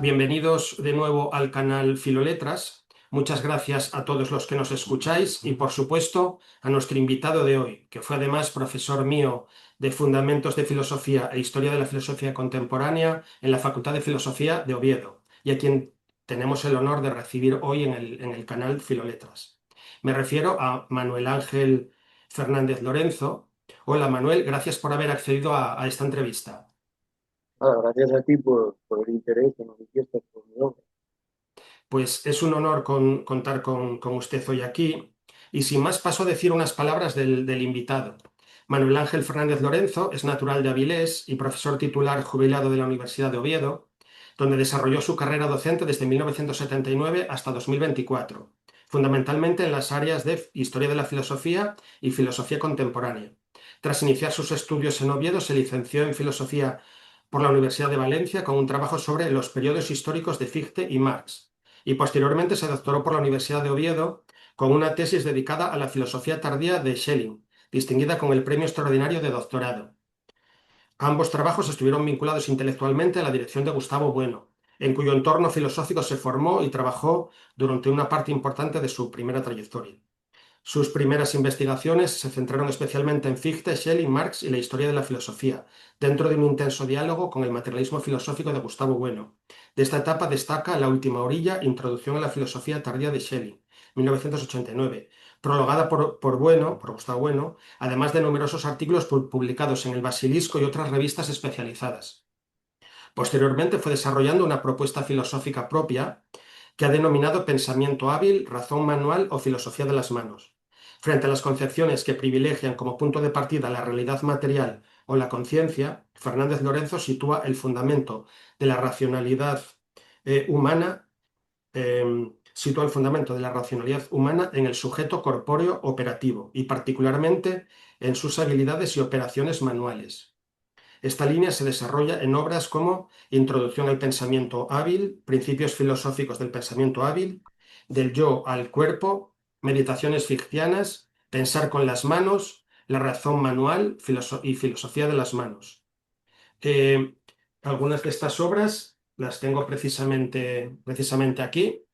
Bienvenidos de nuevo al canal Filoletras. Muchas gracias a todos los que nos escucháis y, por supuesto, a nuestro invitado de hoy, que fue además profesor mío de Fundamentos de Filosofía e Historia de la Filosofía Contemporánea en la Facultad de Filosofía de Oviedo, y a quien tenemos el honor de recibir hoy en el canal Filoletras. Me refiero a Manuel Ángel Fernández Lorenzo. Hola Manuel, gracias por haber accedido a esta entrevista. Gracias a ti por el interés que manifiestas por mi obra. Pues es un honor contar con usted hoy aquí. Y sin más paso a decir unas palabras del invitado. Manuel Ángel Fernández Lorenzo es natural de Avilés y profesor titular jubilado de la Universidad de Oviedo, donde desarrolló su carrera docente desde 1979 hasta 2024, fundamentalmente en las áreas de Historia de la Filosofía y Filosofía Contemporánea. Tras iniciar sus estudios en Oviedo, se licenció en Filosofía por la Universidad de Valencia con un trabajo sobre los periodos históricos de Fichte y Marx, y posteriormente se doctoró por la Universidad de Oviedo con una tesis dedicada a la filosofía tardía de Schelling, distinguida con el Premio Extraordinario de Doctorado. Ambos trabajos estuvieron vinculados intelectualmente a la dirección de Gustavo Bueno, en cuyo entorno filosófico se formó y trabajó durante una parte importante de su primera trayectoria. Sus primeras investigaciones se centraron especialmente en Fichte, Schelling, Marx y la historia de la filosofía, dentro de un intenso diálogo con el materialismo filosófico de Gustavo Bueno. De esta etapa destaca La última orilla, Introducción a la filosofía tardía de Schelling, 1989, prologada por Gustavo Bueno, además de numerosos artículos publicados en El Basilisco y otras revistas especializadas. Posteriormente fue desarrollando una propuesta filosófica propia que ha denominado pensamiento hábil, razón manual o filosofía de las manos. Frente a las concepciones que privilegian como punto de partida la realidad material o la conciencia, Fernández Lorenzo sitúa el fundamento de la racionalidad humana, sitúa el fundamento de la racionalidad humana en el sujeto corpóreo operativo y particularmente en sus habilidades y operaciones manuales. Esta línea se desarrolla en obras como Introducción al pensamiento hábil, Principios filosóficos del pensamiento hábil, Del yo al cuerpo, Meditaciones fictianas, Pensar con las manos, La razón manual y Filosofía de las manos. Eh, Algunas de estas obras las tengo precisamente aquí,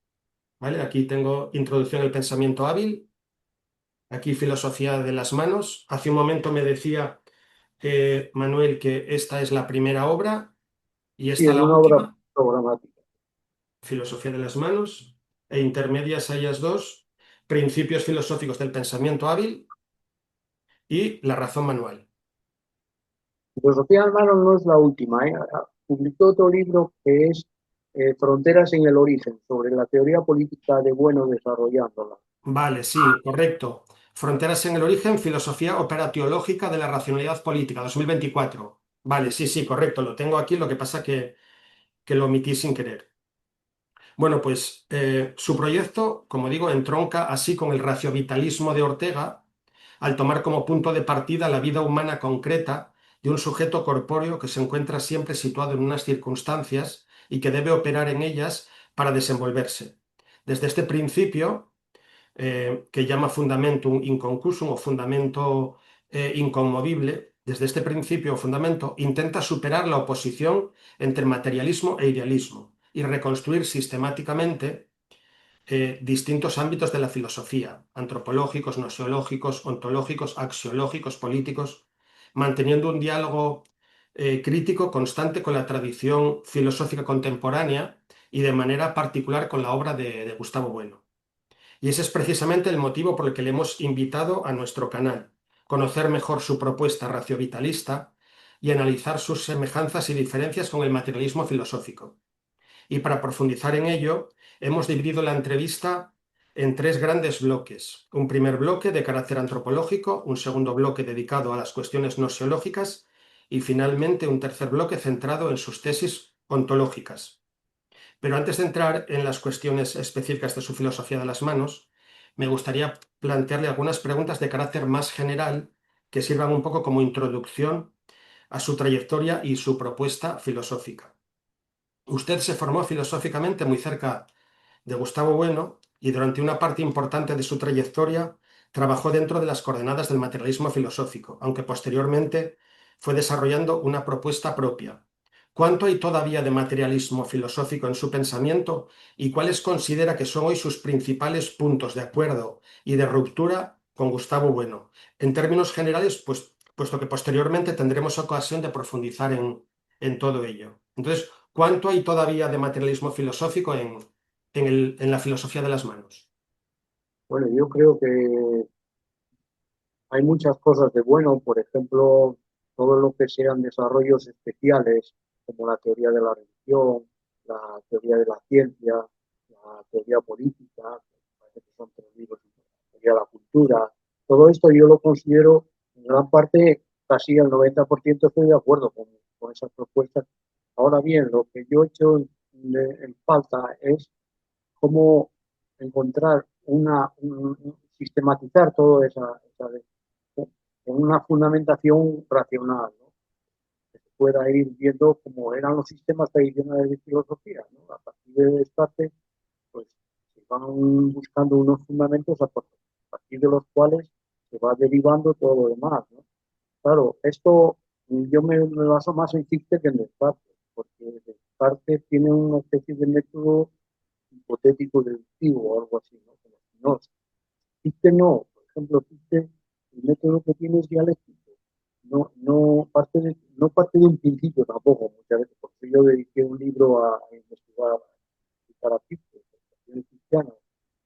¿vale? Aquí tengo Introducción al pensamiento hábil, aquí Filosofía de las manos. Hace un momento me decía Manuel, que esta es la primera obra y Sí, esta es la una obra última, programática. Filosofía de las manos, e intermedias a ellas dos, Principios filosóficos del pensamiento hábil y La razón manual. Filosofía Almaro no es la última, ¿eh? Publicó otro libro que es Fronteras en el origen, sobre la teoría política de Bueno desarrollándola. Vale, sí, correcto. Fronteras en el origen, Filosofía operatiológica de la racionalidad política, 2024. Vale, sí, sí, correcto, lo tengo aquí, lo que pasa que lo omití sin querer. Bueno, pues su proyecto, como digo, entronca así con el raciovitalismo de Ortega, al tomar como punto de partida la vida humana concreta de un sujeto corpóreo que se encuentra siempre situado en unas circunstancias y que debe operar en ellas para desenvolverse. Desde este principio, que llama fundamentum inconcusum o fundamento inconmovible, desde este principio o fundamento intenta superar la oposición entre materialismo e idealismo y reconstruir sistemáticamente distintos ámbitos de la filosofía, antropológicos, nosiológicos, ontológicos, axiológicos, políticos, manteniendo un diálogo crítico constante con la tradición filosófica contemporánea y de manera particular con la obra de Gustavo Bueno. Y ese es precisamente el motivo por el que le hemos invitado a nuestro canal, conocer mejor su propuesta raciovitalista y analizar sus semejanzas y diferencias con el materialismo filosófico. Y para profundizar en ello, hemos dividido la entrevista en tres grandes bloques. Un primer bloque de carácter antropológico, un segundo bloque dedicado a las cuestiones nosiológicas y finalmente un tercer bloque centrado en sus tesis ontológicas. Pero antes de entrar en las cuestiones específicas de su filosofía de las manos, me gustaría plantearle algunas preguntas de carácter más general que sirvan un poco como introducción a su trayectoria y su propuesta filosófica. Usted se formó filosóficamente muy cerca de Gustavo Bueno y durante una parte importante de su trayectoria trabajó dentro de las coordenadas del materialismo filosófico, aunque posteriormente fue desarrollando una propuesta propia. ¿Cuánto hay todavía de materialismo filosófico en su pensamiento y cuáles considera que son hoy sus principales puntos de acuerdo y de ruptura con Gustavo Bueno? En términos generales, pues, puesto que posteriormente tendremos ocasión de profundizar en todo ello. Entonces, ¿cuánto hay todavía de materialismo filosófico en la filosofía de las manos? Bueno, yo creo que hay muchas cosas de bueno, por ejemplo, todo lo que sean desarrollos especiales, como la teoría de la religión, la teoría de la ciencia, la teoría política, parece que son tres libros, la teoría de la cultura. Todo esto yo lo considero, en gran parte, casi el 90% estoy de acuerdo con esas propuestas. Ahora bien, lo que yo he hecho en falta es cómo encontrar sistematizar toda esa con una fundamentación racional, ¿no? Que se pueda ir viendo cómo eran los sistemas tradicionales de filosofía, ¿no? A partir de Descartes, pues se van buscando unos fundamentos a partir de los cuales se va derivando todo lo demás, ¿no? Claro, esto yo me baso más en Fichte que en Descartes, porque Descartes tiene una especie de método hipotético deductivo o algo así, ¿no? Como Spinoza. Fichte no, por ejemplo, Fichte, el método que tiene es dialéctico, no parte de un principio tampoco, muchas veces, porque yo dediqué un libro a investigar, a explicar a Fichte, cuestiones cristianas.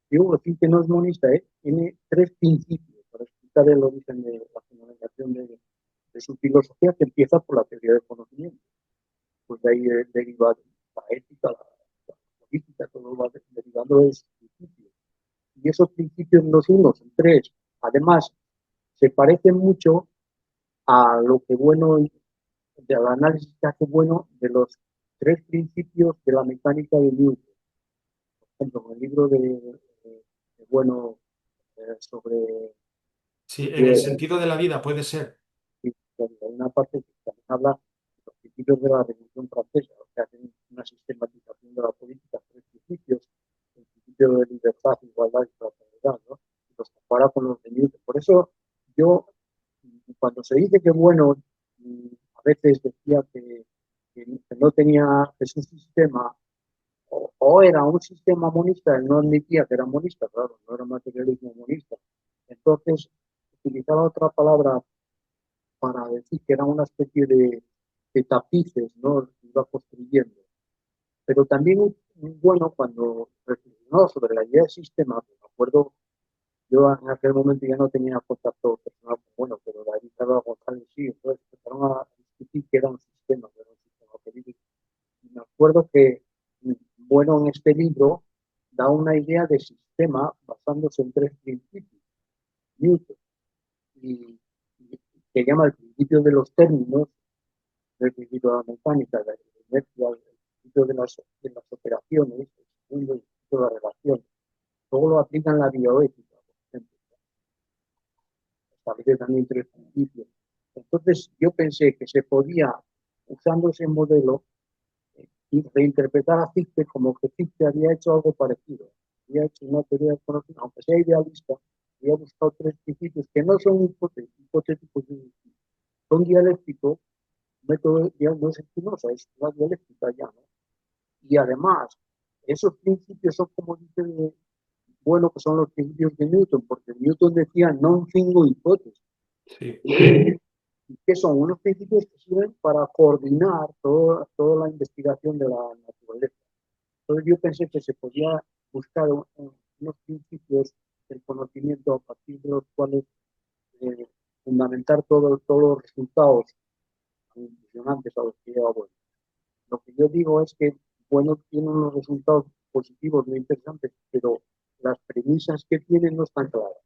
Digo que Fichte no es monista, tiene tres principios para explicar el origen de la fundamentación de su filosofía, que empieza por la teoría del conocimiento. Pues de ahí deriva la ética, la política, todo va derivando de esos principios. Y esos principios no son unos, son tres. Además, se parecen mucho a lo que bueno, del análisis que hace bueno de los tres principios de la mecánica de Newton. Por ejemplo, en el libro de bueno sobre Sí, en el de, sentido de la vida puede ser. hay una parte que también habla de los principios de la Revolución Francesa, o sea, hacen una sistematización de la política, tres principios, el principio de libertad, igualdad y fraternidad, ¿no? Y los compara con los de Newton. Por eso yo, cuando se dice que bueno, a veces decía que no tenía, es un sistema, o era un sistema monista, él no admitía que era monista, claro, no era materialismo monista. Entonces, utilizaba otra palabra para decir que era una especie de tapices, ¿no? Que iba construyendo. Pero también, bueno, cuando reflexionó sobre la idea de sistema, me acuerdo, yo en aquel momento ya no tenía contacto personal con bueno, pero David Álvaro González sí, entonces empezaron a discutir que era un sistema político. Y me acuerdo que, bueno, en este libro da una idea de sistema basándose en tres principios, Newton, y, y que llama el principio de los términos, el principio de la mecánica, la inercia, el principio de las operaciones, el segundo, el principio de la relación. Todo lo aplica en la bioética, por ejemplo, establece también tres principios. Entonces yo pensé que se podía, usando ese modelo, y reinterpretar a Fichte como que Fichte había hecho algo parecido. Había hecho una teoría de conocimiento, aunque sea idealista, había buscado tres principios que no son hipotéticos, son dialécticos, método ya no es Spinoza, es la dialéctica ya, ¿no? Y además, esos principios son como dice, bueno, que son los principios de Newton, porque Newton decía non fingo hipótesis. Sí, Que son unos principios que sirven para coordinar toda la investigación de la naturaleza. Entonces yo pensé que se podía buscar unos principios del conocimiento a partir de los cuales eh, fundamentar todos los resultados impresionantes a los que lleva bueno. Lo que yo digo es que bueno tiene unos resultados positivos muy interesantes, pero las premisas que tienen no están claras.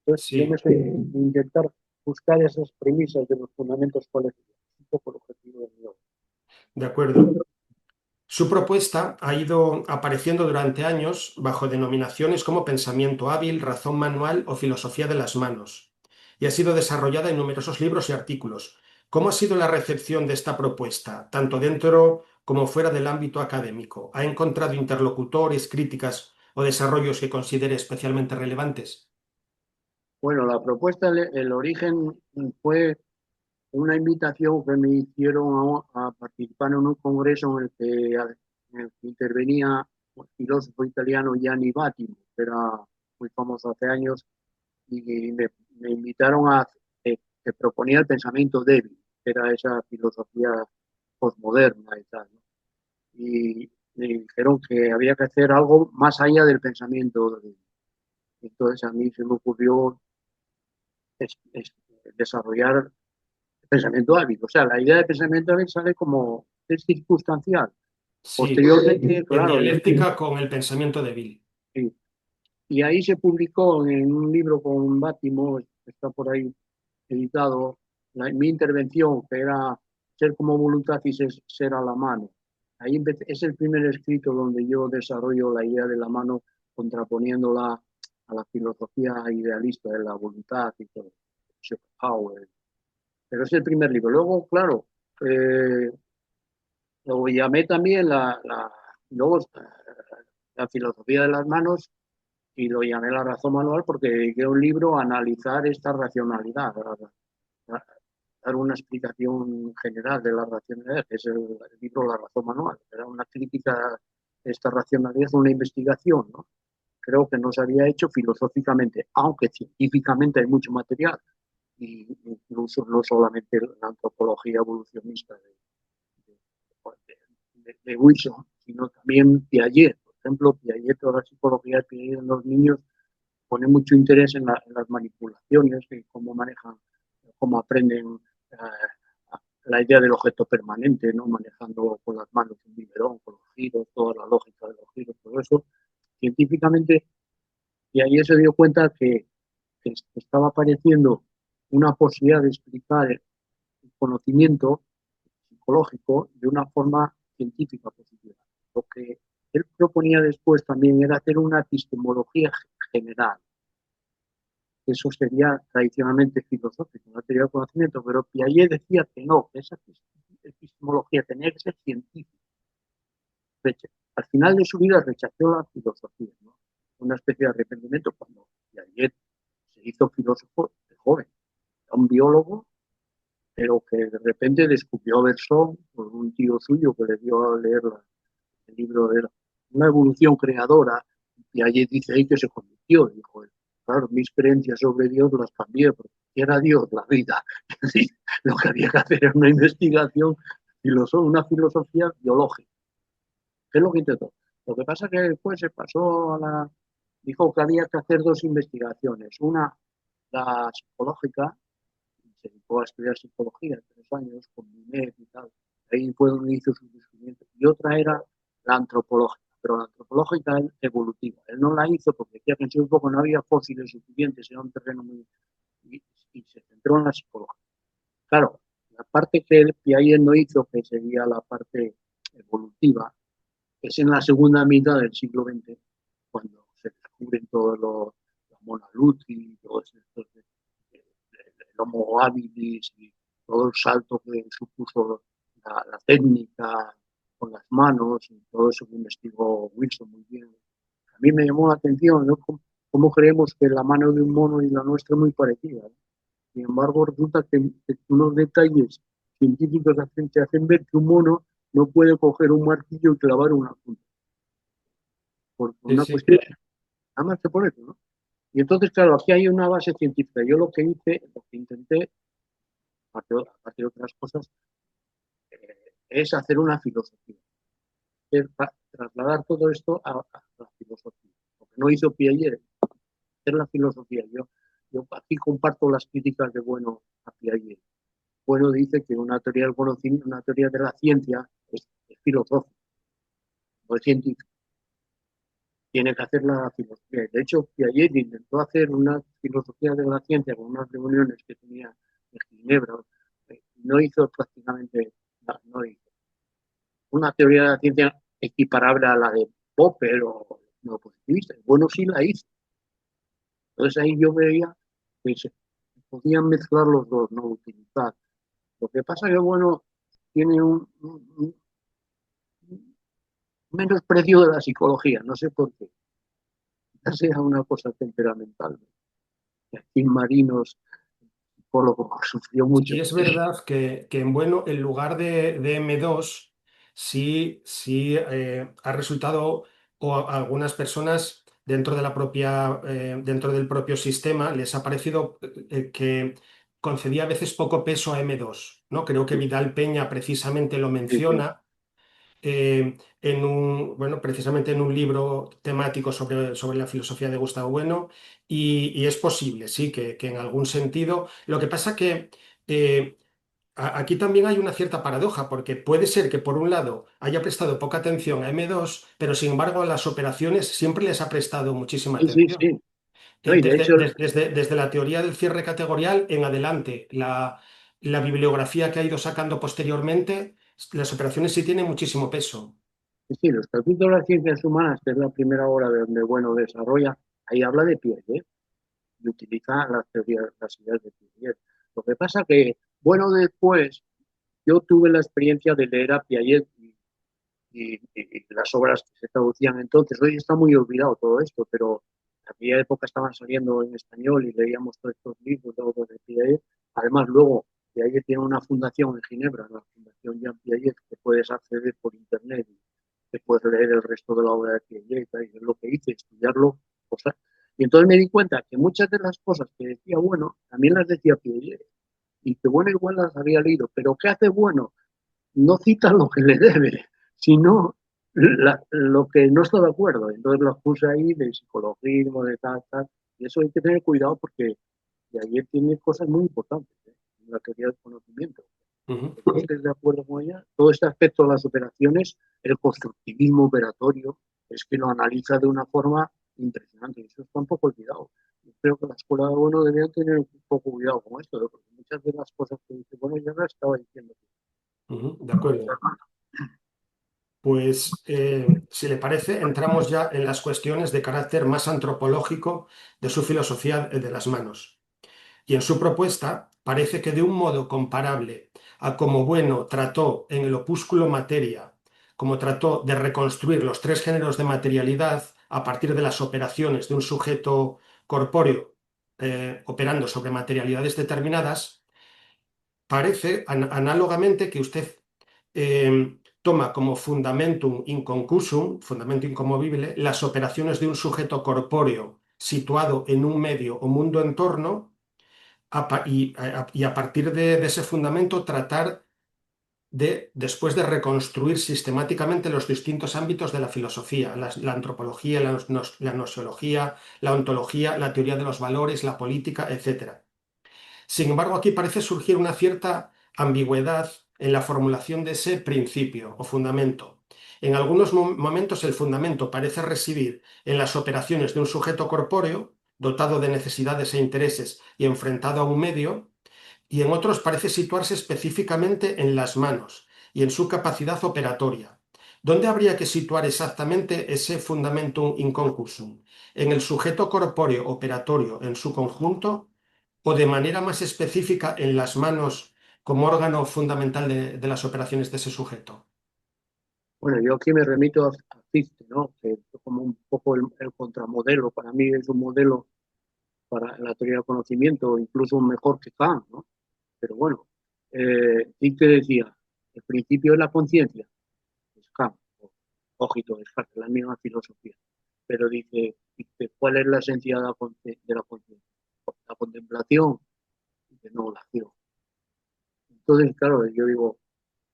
Entonces yo me sí, estoy intentar buscar esas premisas de los fundamentos colectivos, un poco el objetivo de mi obra. de acuerdo. Su propuesta ha ido apareciendo durante años bajo denominaciones como pensamiento hábil, razón manual o filosofía de las manos, y ha sido desarrollada en numerosos libros y artículos. ¿Cómo ha sido la recepción de esta propuesta, tanto dentro como fuera del ámbito académico? ¿Ha encontrado interlocutores, críticas o desarrollos que considere especialmente relevantes? Bueno, la propuesta, el origen fue una invitación que me hicieron a participar en un congreso en el que intervenía un filósofo italiano Gianni Vattimo, que era muy famoso hace años, y me invitaron que proponía el pensamiento débil, que era esa filosofía posmoderna y tal, ¿no? Y me dijeron que había que hacer algo más allá del pensamiento débil. Entonces a mí se me ocurrió es desarrollar pensamiento hábil. O sea, la idea de pensamiento hábil sale como es circunstancial. Sí, Posteriormente, en claro, dialéctica con el pensamiento débil. sí. Y ahí se publicó en un libro con Bátimo, que está por ahí editado, mi intervención, que era ser como voluntad y ser a la mano. Ahí es el primer escrito donde yo desarrollo la idea de la mano contraponiéndola a la filosofía idealista de la voluntad y todo. Schopenhauer. Pero es el primer libro. Luego, claro, eh, lo llamé también luego, la filosofía de las manos y lo llamé la razón manual porque dediqué un libro a analizar esta racionalidad, a dar una explicación general de la racionalidad, que es el libro La razón manual. Era una crítica de esta racionalidad, una investigación, ¿no? Creo que no se había hecho filosóficamente, aunque científicamente hay mucho material, y incluso no solamente la antropología evolucionista de Wilson, sino también Piaget. Por ejemplo, Piaget, toda la psicología de Piaget en los niños pone mucho interés en las manipulaciones, en cómo manejan, cómo aprenden la idea del objeto permanente, ¿no? Manejando con las manos un biberón, con los giros, toda la lógica de los giros, todo eso. Científicamente, y ahí se dio cuenta que estaba apareciendo una posibilidad de explicar el conocimiento psicológico de una forma científica positiva. Lo que él proponía después también era hacer una epistemología general. Eso sería tradicionalmente filosófico, una teoría del conocimiento, pero Piaget decía que no, que esa epistemología tenía que ser científica. Al final de su vida rechazó la filosofía, ¿no? Una especie de arrepentimiento cuando Piaget se hizo filósofo de joven. Era un biólogo, pero que de repente descubrió Bergson por un tío suyo que le dio a leer el libro de una evolución creadora. Piaget dice ahí que se convirtió, dijo él. Claro, mis creencias sobre Dios las cambié, porque era Dios la vida. Lo que había que hacer era una investigación, una filosofía biológica, que es lo que intentó. Lo que pasa es que después se pasó dijo que había que hacer dos investigaciones. Una, la psicológica, se dedicó a estudiar psicología 3 años con Minet y tal. Ahí fue donde hizo su descubrimiento. Y otra era la antropológica, pero la antropológica evolutiva. Él no la hizo porque decía que en su época no había fósiles suficientes, era un terreno muy... y se centró en la psicología. Claro, la parte que Piaget no hizo, que sería la parte evolutiva, es en la segunda mitad del siglo XX, cuando se descubren todos los Mona Lutzi, todos estos el Homo habilis y todo el salto que supuso la técnica con las manos y todo eso que investigó Wilson muy bien. A mí me llamó la atención, ¿no? Cómo creemos que la mano de un mono y la nuestra es muy parecida, ¿no? Sin embargo, resulta que unos detalles científicos te hacen ver que un mono no puede coger un martillo y clavar una punta, por Sí, una sí. cuestión, nada más que por eso, ¿no? Y entonces, claro, aquí hay una base científica. Yo lo que hice, lo que intenté, aparte de otras cosas, es hacer una filosofía, es trasladar todo esto a la filosofía. Lo que no hizo Piaget, hacer la filosofía. Yo aquí comparto las críticas de Bueno a Piaget. Bueno dice que una teoría del conocimiento, una teoría de la ciencia es filosófica, no es científica. Tiene que hacer la filosofía. De hecho, Piaget intentó hacer una filosofía de la ciencia con unas reuniones que tenía en Ginebra. No hizo prácticamente nada, no hizo una teoría de la ciencia equiparable a la de Popper o no positivista. Bueno, sí la hizo. Entonces ahí yo veía que se podían mezclar los dos, no utilizar. Lo que pasa es que, bueno, tiene un menosprecio de la psicología, no sé por qué. Quizás sea una cosa temperamental. Aquí marinos por lo que sufrió mucho. Sí es verdad que en bueno, en lugar de M2, sí ha resultado, o a algunas personas dentro del propio sistema, les ha parecido que concedía a veces poco peso a M2, ¿no? Creo que Sí, Vidal Peña precisamente lo sí, sí, menciona bueno, precisamente en un libro temático sobre la filosofía de Gustavo Bueno, y es posible, sí, que en algún sentido. Lo que pasa que eh, aquí también hay una cierta paradoja, porque puede ser que por un lado haya prestado poca atención a M2, pero sin embargo a las operaciones siempre les ha prestado muchísima sí, sí, atención. sí. No, y de hecho, Desde la teoría del cierre categorial en adelante, la bibliografía que ha ido sacando posteriormente, las operaciones sí tienen muchísimo peso. sí, sí, los capítulos de las ciencias humanas, que es la primera obra de donde Bueno desarrolla, ahí habla de Piaget y utiliza las teorías, las ideas de Piaget. Lo que pasa que, bueno, después yo tuve la experiencia de leer a Piaget y las obras que se traducían entonces. Hoy está muy olvidado todo esto, pero en aquella época estaban saliendo en español y leíamos todos estos libros de Piaget. Además, luego, Piaget tiene una fundación en Ginebra, la Fundación Jean Piaget, que puedes acceder por internet y te puedes leer el resto de la obra de Piaget, y es lo que hice, estudiarlo. Cosas. Y entonces me di cuenta que muchas de las cosas que decía Bueno, también las decía Piaget, y que Bueno igual las había leído, pero ¿qué hace Bueno? No cita lo que le debe, sino lo que no está de acuerdo. Entonces los puse ahí de psicologismo, de tal, tal. Y eso hay que tener cuidado porque de ayer tiene cosas muy importantes, ¿eh? En la teoría del conocimiento. Ujú, Que no estés de acuerdo con ella, todo este aspecto de las operaciones, el constructivismo operatorio, es que lo analiza de una forma impresionante. Y eso está un poco olvidado. Yo creo que la escuela de Bueno debería tener un poco cuidado con esto, ¿eh? Porque muchas de las cosas que dice Bueno ya las estaba diciendo. ujú, de acuerdo. Pues, si le parece, entramos ya en las cuestiones de carácter más antropológico de su filosofía de las manos. Y en su propuesta parece que de un modo comparable a como Bueno trató en el opúsculo Materia, como trató de reconstruir los tres géneros de materialidad a partir de las operaciones de un sujeto corpóreo operando sobre materialidades determinadas, parece análogamente que usted toma como fundamentum inconcusum, fundamento inconmovible, las operaciones de un sujeto corpóreo situado en un medio o mundo entorno y a partir de ese fundamento tratar de, después de reconstruir sistemáticamente los distintos ámbitos de la filosofía, la antropología, la gnoseología, la ontología, la teoría de los valores, la política, etc. Sin embargo, aquí parece surgir una cierta ambigüedad en la formulación de ese principio o fundamento. En algunos momentos el fundamento parece residir en las operaciones de un sujeto corpóreo, dotado de necesidades e intereses y enfrentado a un medio, y en otros parece situarse específicamente en las manos y en su capacidad operatoria. ¿Dónde habría que situar exactamente ese fundamentum inconcursum? ¿En el sujeto corpóreo operatorio en su conjunto o de manera más específica en las manos como órgano fundamental de las operaciones de ese sujeto? Bueno, yo aquí me remito a Fichte, ¿no? Que es como un poco el contramodelo. Para mí es un modelo para la teoría del conocimiento, incluso mejor que Kant, ¿no? Pero bueno, Fichte decía, el principio de la conciencia, es Kant, ojito, es la misma filosofía. Pero dice, ¿cuál es la esencia de la conciencia? La contemplación, dice, no, la acción. Entonces, claro, yo digo,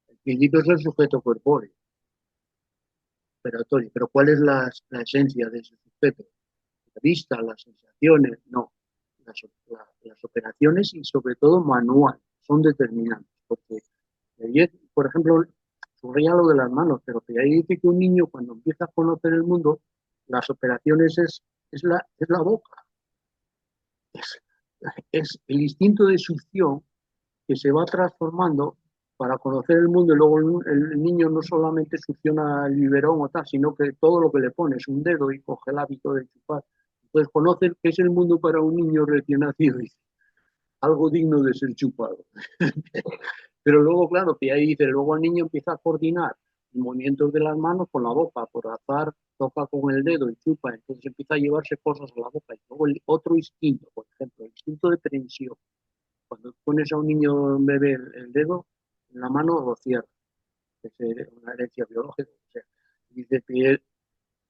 el principio es el sujeto corpóreo, operatorio, pero ¿cuál es la esencia de ese sujeto? La vista, las sensaciones, no. Las operaciones y sobre todo manual son determinantes. Porque ayer, por ejemplo, subraya lo de las manos, pero que ahí dice que un niño cuando empieza a conocer el mundo, las operaciones es la boca, es, es el instinto de succión que se va transformando para conocer el mundo y luego el niño no solamente succiona el biberón o tal, sino que todo lo que le pones, un dedo y coge el hábito de chupar. Entonces conoce qué es el mundo para un niño recién nacido y algo digno de ser chupado. Pero luego, claro, que ahí dice, luego el niño empieza a coordinar movimientos de las manos con la boca, por azar toca con el dedo y chupa, entonces empieza a llevarse cosas a la boca. Y luego el otro instinto, por ejemplo, el instinto de prensión. Cuando pones a un niño, un bebé, el dedo en la mano, lo cierra. Es una herencia biológica. O sea, dice Pierre,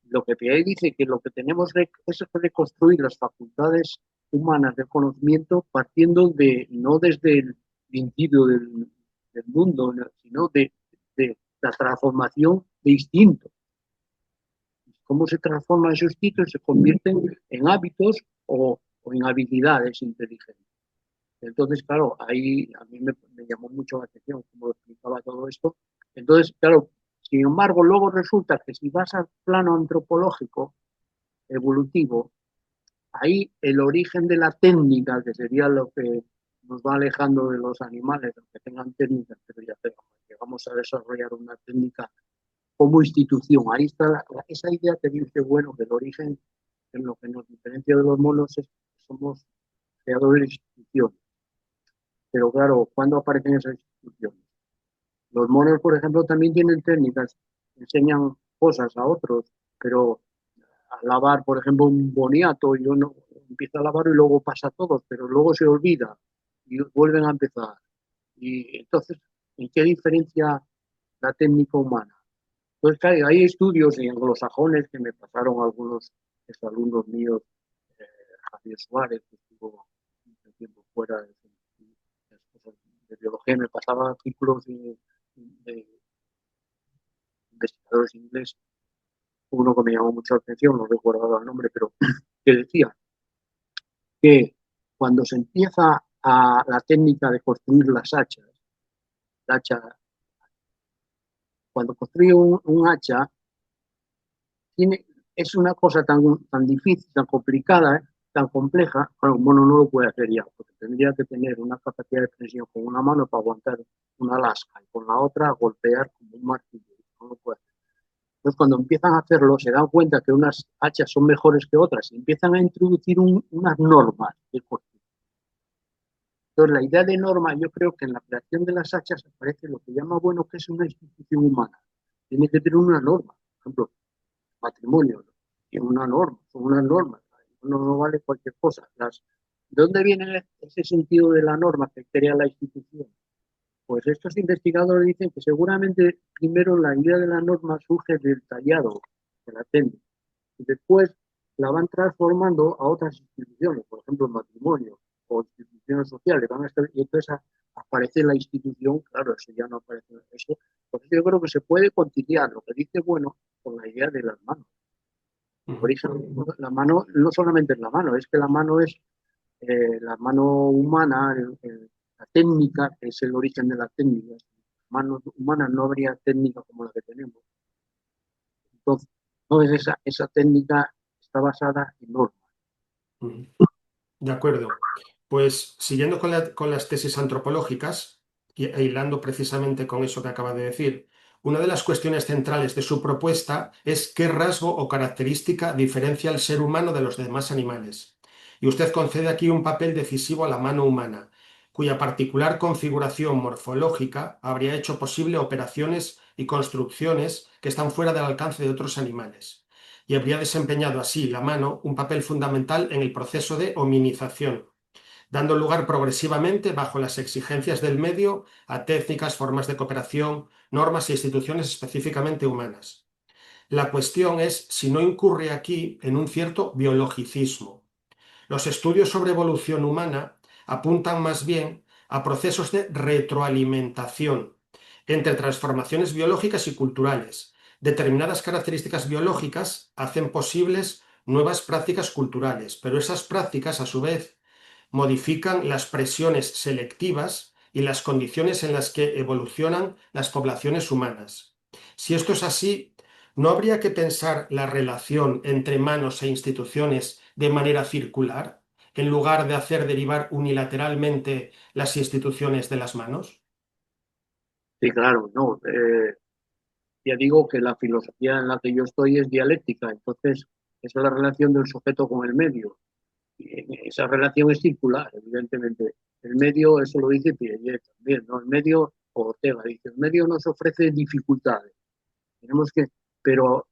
lo que Pierre dice que lo que tenemos es reconstruir las facultades humanas del conocimiento partiendo de, no desde el principio del mundo, sino de la transformación de instintos. Cómo se transforman esos instintos y se convierten en hábitos o en habilidades inteligentes. Entonces, claro, ahí a mí me llamó mucho la atención cómo explicaba todo esto. Entonces, claro, sin embargo, luego resulta que si vas al plano antropológico, evolutivo, ahí el origen de la técnica, que sería lo que nos va alejando de los animales, aunque tengan técnicas, pero ya llegamos a desarrollar una técnica como institución. Ahí está esa idea que dice, bueno, que el origen en lo que nos diferencia de los monos es que somos creadores de instituciones. Pero claro, ¿cuándo aparecen esas instituciones? Los monos, por ejemplo, también tienen técnicas, enseñan cosas a otros, pero a lavar, por ejemplo, un boniato, yo no empieza a lavar y luego pasa a todos, pero luego se olvida y vuelven a empezar. Y entonces, ¿en qué diferencia la técnica humana? Entonces, claro, hay estudios anglosajones que me pasaron algunos alumnos míos, eh, Javier Suárez, que estuvo un tiempo fuera de biología, me pasaba artículos de investigadores ingleses, uno que me llamó mucho la atención, no recuerdo el nombre, pero que decía que cuando se empieza a la técnica de construir las hachas, la hacha, cuando construye un hacha, tiene, es una cosa tan difícil, tan complicada, tan compleja, bueno, un mono no lo puede hacer ya, porque tendría que tener una capacidad de presión con una mano para aguantar una lasca y con la otra golpear como un martillo. No lo puede hacer. Entonces, cuando empiezan a hacerlo, se dan cuenta que unas hachas son mejores que otras y empiezan a introducir unas normas de construcción. Entonces, la idea de norma, yo creo que en la creación de las hachas aparece lo que llama bueno que es una institución humana. Tiene que tener una norma. Por ejemplo, matrimonio, ¿no? Tiene una norma, son unas normas. No vale cualquier cosa. ¿De dónde viene ese sentido de la norma que crea la institución? Pues estos investigadores dicen que seguramente primero la idea de la norma surge del tallado, de la técnica, y después la van transformando a otras instituciones, por ejemplo, el matrimonio o instituciones sociales, y entonces aparece la institución, claro, eso ya no aparece eso. Por eso yo creo que se puede conciliar lo que dice bueno con la idea de las manos. Por eso la mano no solamente es la mano, es que la mano es la mano humana, la técnica, que es el origen de la técnica. La mano humana no habría técnica como la que tenemos. Entonces esa técnica está basada en normas. De acuerdo. Pues siguiendo con las tesis antropológicas e hilando precisamente con eso que acaba de decir, una de las cuestiones centrales de su propuesta es qué rasgo o característica diferencia al ser humano de los demás animales. Y usted concede aquí un papel decisivo a la mano humana, cuya particular configuración morfológica habría hecho posible operaciones y construcciones que están fuera del alcance de otros animales y habría desempeñado así la mano un papel fundamental en el proceso de hominización, dando lugar progresivamente, bajo las exigencias del medio, a técnicas, formas de cooperación, normas e instituciones específicamente humanas. La cuestión es si no incurre aquí en un cierto biologicismo. Los estudios sobre evolución humana apuntan más bien a procesos de retroalimentación entre transformaciones biológicas y culturales. Determinadas características biológicas hacen posibles nuevas prácticas culturales, pero esas prácticas, a su vez, modifican las presiones selectivas y las condiciones en las que evolucionan las poblaciones humanas. Si esto es así, ¿no habría que pensar la relación entre manos e instituciones de manera circular, en lugar de hacer derivar unilateralmente las instituciones de las manos? Sí, claro, no. Ya digo que la filosofía en la que yo estoy es dialéctica, entonces esa es la relación del sujeto con el medio. Y esa relación es circular, evidentemente. El medio, eso lo dice Piaget también, ¿no? El medio, o Ortega dice, el medio nos ofrece dificultades. Tenemos que, pero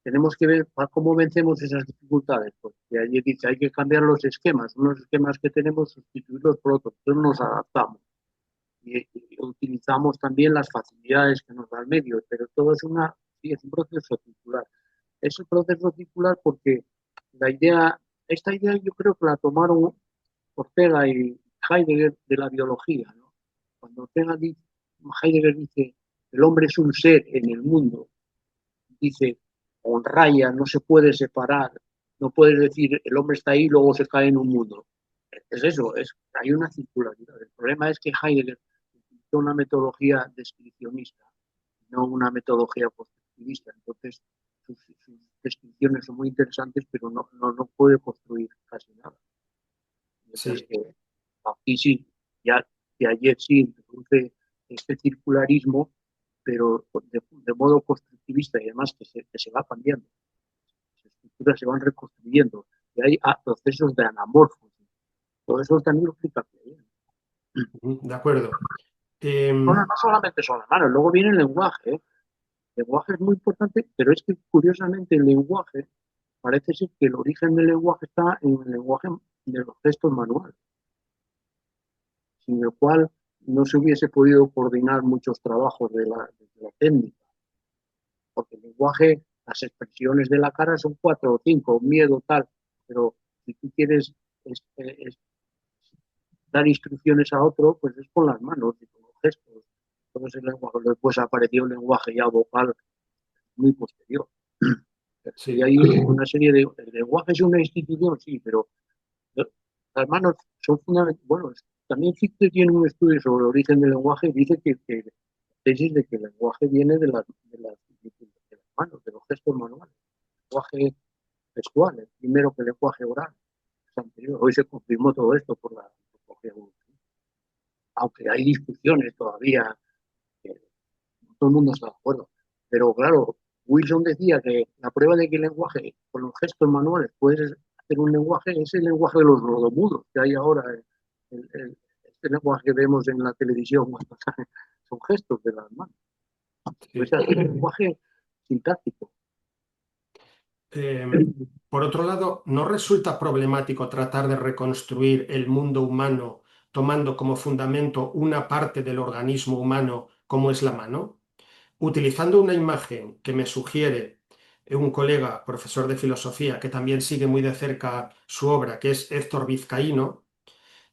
tenemos que ver cómo vencemos esas dificultades, porque allí dice hay que cambiar los esquemas, unos esquemas que tenemos, sustituirlos por otros, entonces nos adaptamos y utilizamos también las facilidades que nos da el medio, pero todo es sí, es un proceso circular. Es un proceso circular porque la idea, esta idea yo creo que la tomaron Ortega y Heidegger de la biología, ¿no? Cuando Heidegger dice el hombre es un ser en el mundo, dice con raya, no se puede separar, no puedes decir el hombre está ahí y luego se cae en un mundo. Es eso, hay una circularidad. El problema es que Heidegger utilizó una metodología descripcionista, no una metodología constructivista. Entonces, sus descripciones son muy interesantes, pero no puede construir casi nada. Mientras Sí, que aquí sí, ya que ayer sí introduce este circularismo, pero de modo constructivista y además que se va cambiando. Las estructuras se van reconstruyendo y hay procesos de anamorfosis. Todo eso también lo explica bien. de acuerdo. Bueno, Em, no solamente son las manos, luego viene el lenguaje. ¿Eh? El lenguaje es muy importante, pero es que curiosamente el lenguaje, parece ser que el origen del lenguaje está en el lenguaje de los gestos manuales, sin el cual no se hubiese podido coordinar muchos trabajos de la técnica, porque el lenguaje, las expresiones de la cara son cuatro o cinco, miedo, tal, pero si tú quieres es, es dar instrucciones a otro, pues es con las manos y con los gestos. Entonces el lenguaje, después apareció el lenguaje ya vocal muy posterior. Y sí, hay una serie de... El lenguaje es una institución, sí, pero las manos son fundamentales. Bueno, también Fichte tiene un estudio sobre el origen del lenguaje y dice que la tesis de que el lenguaje viene de las manos, de los gestos manuales. El lenguaje textual, el primero que el lenguaje oral. Es anterior. Hoy se confirmó todo esto por la antropología evolutiva. Aunque hay discusiones todavía, no todo el mundo está de acuerdo. Pero claro, Wilson decía que la prueba de que el lenguaje, con los gestos manuales, puedes hacer un lenguaje, es el lenguaje de los rodomudos que hay ahora. Este lenguaje que vemos en la televisión son gestos de las manos. Pues sí. es un lenguaje sintáctico. Em, por otro lado, ¿no resulta problemático tratar de reconstruir el mundo humano tomando como fundamento una parte del organismo humano como es la mano? Utilizando una imagen que me sugiere un colega, profesor de filosofía, que también sigue muy de cerca su obra, que es Héctor Vizcaíno,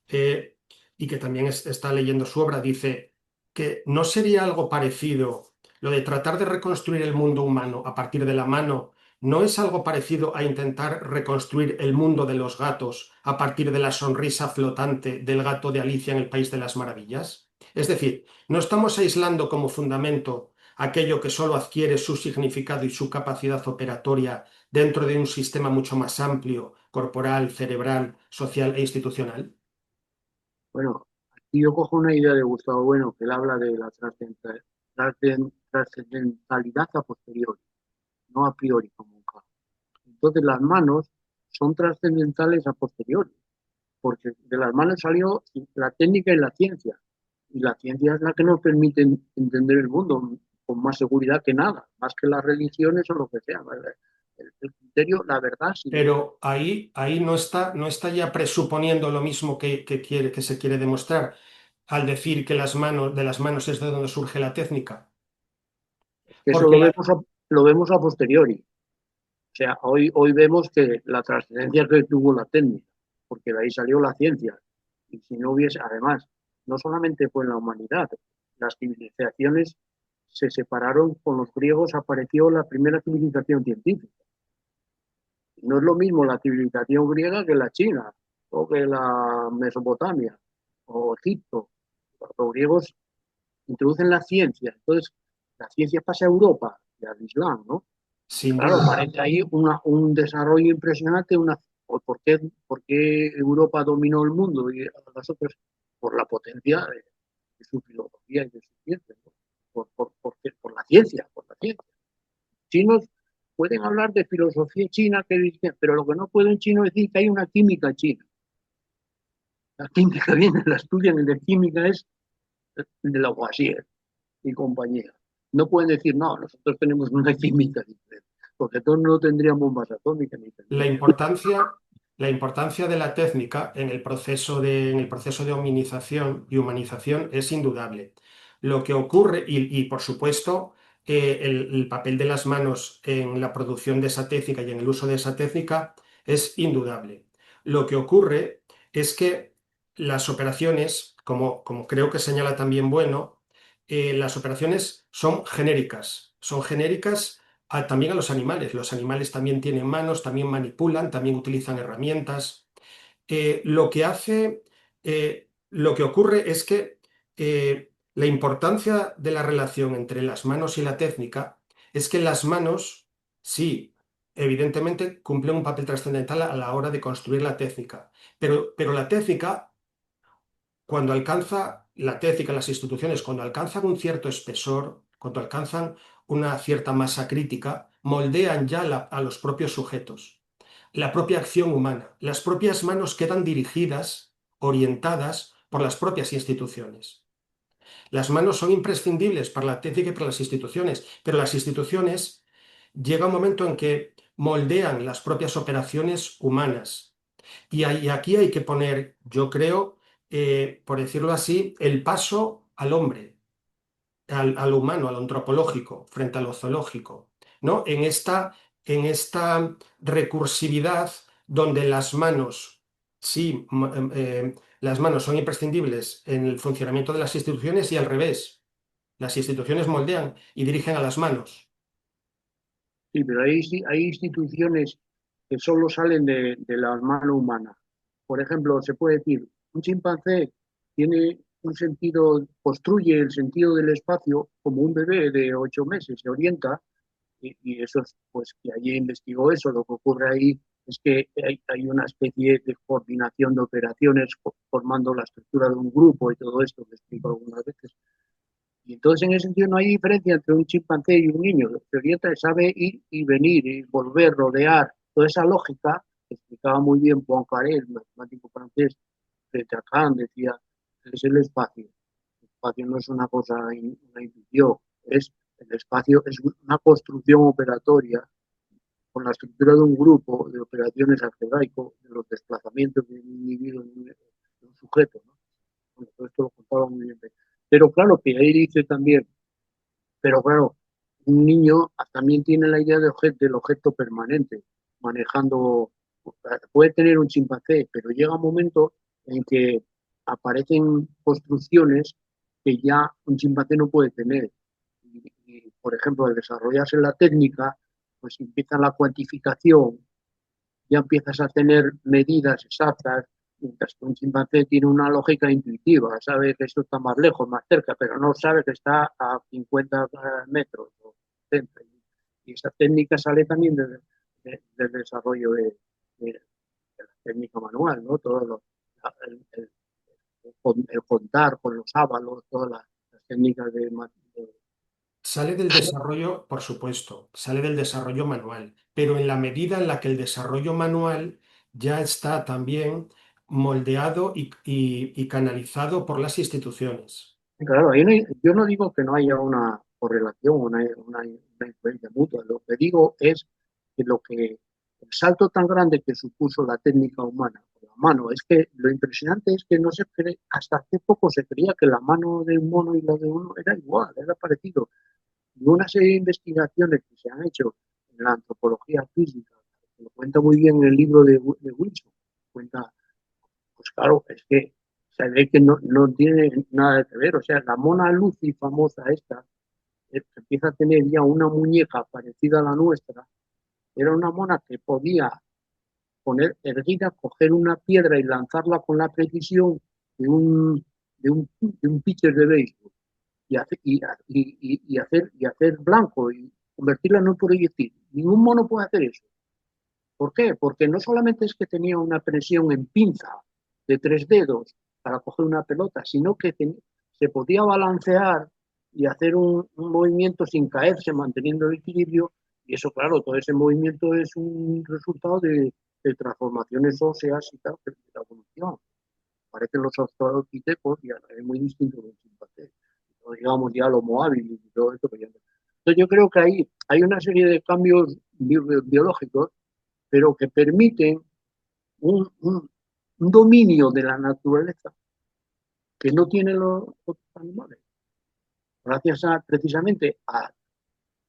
eh, y que también está leyendo su obra, dice que no sería algo parecido lo de tratar de reconstruir el mundo humano a partir de la mano. ¿No es algo parecido a intentar reconstruir el mundo de los gatos a partir de la sonrisa flotante del gato de Alicia en el País de las Maravillas? Es decir, no estamos aislando como fundamento aquello que solo adquiere su significado y su capacidad operatoria dentro de un sistema mucho más amplio, corporal, cerebral, social e institucional. Bueno, aquí yo cojo una idea de Gustavo Bueno, que él habla de la trascendentalidad a posteriori, no a priori como un caso. Entonces las manos son trascendentales a posteriori, porque de las manos salió la técnica y la ciencia. Y la ciencia es la que nos permite entender el mundo con más seguridad que nada, más que las religiones o lo que sea. El criterio, la verdad, sí. Pero ahí no está ya presuponiendo lo mismo que se quiere demostrar al decir que de las manos es de donde surge la técnica. Que eso Porque lo vemos a posteriori. O sea, hoy vemos que la trascendencia que tuvo la técnica, porque de ahí salió la ciencia. Y si no hubiese, además, no solamente fue en la humanidad, las civilizaciones se separaron con los griegos, apareció la primera civilización científica. No es lo mismo la civilización griega que la china, o que la Mesopotamia, o Egipto. Los griegos introducen la ciencia, entonces la ciencia pasa a Europa y al Islam, ¿no? sin Claro, duda, parece ahí un desarrollo impresionante. ¿Por qué Europa dominó el mundo y las otras? Por la potencia de su filosofía y de su ciencia, ¿no? Por la ciencia, por la ciencia. Chinos pueden hablar de filosofía china, pero lo que no pueden chino es decir que hay una química china. La química viene, la estudian, y la química es de Lavoisier y compañía. No pueden decir, no, nosotros tenemos una química diferente. porque entonces no tendrían bombas atómicas ni La tendrían. importancia, la importancia de la técnica en el proceso de hominización y humanización es indudable. Lo que ocurre, y, por supuesto, el papel de las manos en la producción de esa técnica y en el uso de esa técnica es indudable. Lo que ocurre es que las operaciones, como creo que señala también Bueno, las operaciones son genéricas también a los animales. Los animales también tienen manos, también manipulan, también utilizan herramientas. Lo que hace, lo que ocurre es que la importancia de la relación entre las manos y la técnica es que las manos, sí, evidentemente cumplen un papel trascendental a la hora de construir la técnica, pero la técnica cuando alcanza la técnica, las instituciones, cuando alcanzan un cierto espesor, cuando alcanzan una cierta masa crítica, moldean ya a los propios sujetos, la propia acción humana. Las propias manos quedan dirigidas, orientadas por las propias instituciones. Las manos son imprescindibles para la técnica y para las instituciones, pero las instituciones llega un momento en que moldean las propias operaciones humanas y aquí hay que poner, yo creo, por decirlo así, el paso al hombre, al humano, al antropológico, frente a lo zoológico, ¿no? En esta recursividad donde las manos, sí, las manos son imprescindibles en el funcionamiento de las instituciones y al revés, las instituciones moldean y dirigen a las manos. Sí, pero hay instituciones que solo salen de la mano humana. Por ejemplo, se puede decir, un chimpancé tiene un sentido, construye el sentido del espacio como un bebé de 8 meses, se orienta, y eso es, pues, que allí investigó eso. Lo que ocurre ahí es que hay una especie de coordinación de operaciones formando la estructura de un grupo y todo esto que explico algunas veces. Y entonces, en ese sentido, no hay diferencia entre un chimpancé y un niño. Se orienta, sabe ir y venir, y volver, rodear. Toda esa lógica que explicaba muy bien Poincaré, el matemático francés, frente a Kant, decía, es el espacio. El espacio no es una cosa, una intuición, es el espacio, es una construcción operatoria con la estructura de un grupo de operaciones algebraico, de los desplazamientos de un individuo, de un sujeto, ¿no? Bueno, todo esto lo contaba muy bien. Pero claro, que ahí dice también, pero claro, un niño también tiene la idea del objeto permanente, manejando, puede tener un chimpancé, pero llega un momento en que aparecen construcciones que ya un chimpancé no puede tener. Por ejemplo, al desarrollarse la técnica, pues empieza la cuantificación, ya empiezas a tener medidas exactas, mientras que un chimpancé tiene una lógica intuitiva, sabe que esto está más lejos, más cerca, pero no sabe que está a 50 metros o 70. Y esa técnica sale también del desarrollo de la técnica manual, ¿no? Todo el contar con los ábalos, todas las técnicas de. Sale del desarrollo, por supuesto, sale del desarrollo manual, pero en la medida en la que el desarrollo manual ya está también moldeado y canalizado por las instituciones. Claro, yo no digo que no haya una correlación, una influencia mutua. Lo que digo es que el salto tan grande que supuso la técnica humana con la mano, es que lo impresionante es que no se cree, hasta hace poco se creía que la mano de un mono y la de uno era igual, era parecido. Y una serie de investigaciones que se han hecho en la antropología física, que lo cuenta muy bien en el libro de Wilson, cuenta, pues claro, es que se ve que no tiene nada que ver. O sea, la Mona Lucy famosa esta, empieza a tener ya una muñeca parecida a la nuestra. Era una mona que podía poner erguida, coger una piedra y lanzarla con la precisión de un pitcher de béisbol y hacer blanco y convertirla en un proyectil. Ningún mono puede hacer eso. ¿Por qué? Porque no solamente es que tenía una presión en pinza de 3 dedos para coger una pelota, sino que se podía balancear y hacer un movimiento sin caerse, manteniendo el equilibrio. Y eso, claro, todo ese movimiento es un resultado de transformaciones óseas y tal, de la evolución. Parecen los australopitecos y es muy distinto de un chimpancé. No digamos ya el Homo habilis y todo esto, que ya no. Entonces yo creo que ahí hay una serie de cambios biológicos, pero que permiten un dominio de la naturaleza que no tienen los otros animales, gracias a precisamente a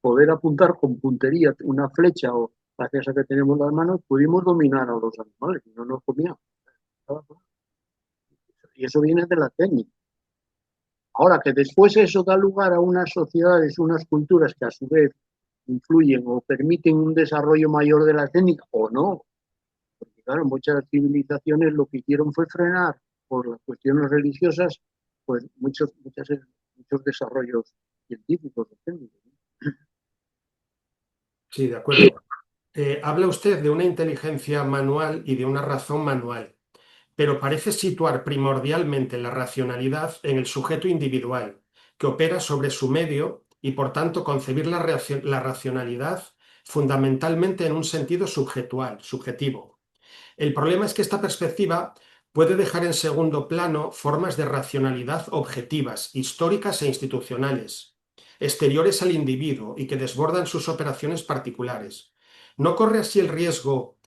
poder apuntar con puntería una flecha o gracias a que tenemos las manos, pudimos dominar a los animales y no nos comían. Y eso viene de la técnica. Ahora que después eso da lugar a unas sociedades, unas culturas que a su vez influyen o permiten un desarrollo mayor de la técnica o no, porque claro, muchas civilizaciones lo que hicieron fue frenar por las cuestiones religiosas, pues muchos desarrollos científicos o técnicos. Sí, de acuerdo. Habla usted de una inteligencia manual y de una razón manual, pero parece situar primordialmente la racionalidad en el sujeto individual, que opera sobre su medio y por tanto concebir la racionalidad fundamentalmente en un sentido subjetual, subjetivo. El problema es que esta perspectiva puede dejar en segundo plano formas de racionalidad objetivas, históricas e institucionales, exteriores al individuo y que desbordan sus operaciones particulares. ¿No corre así el riesgo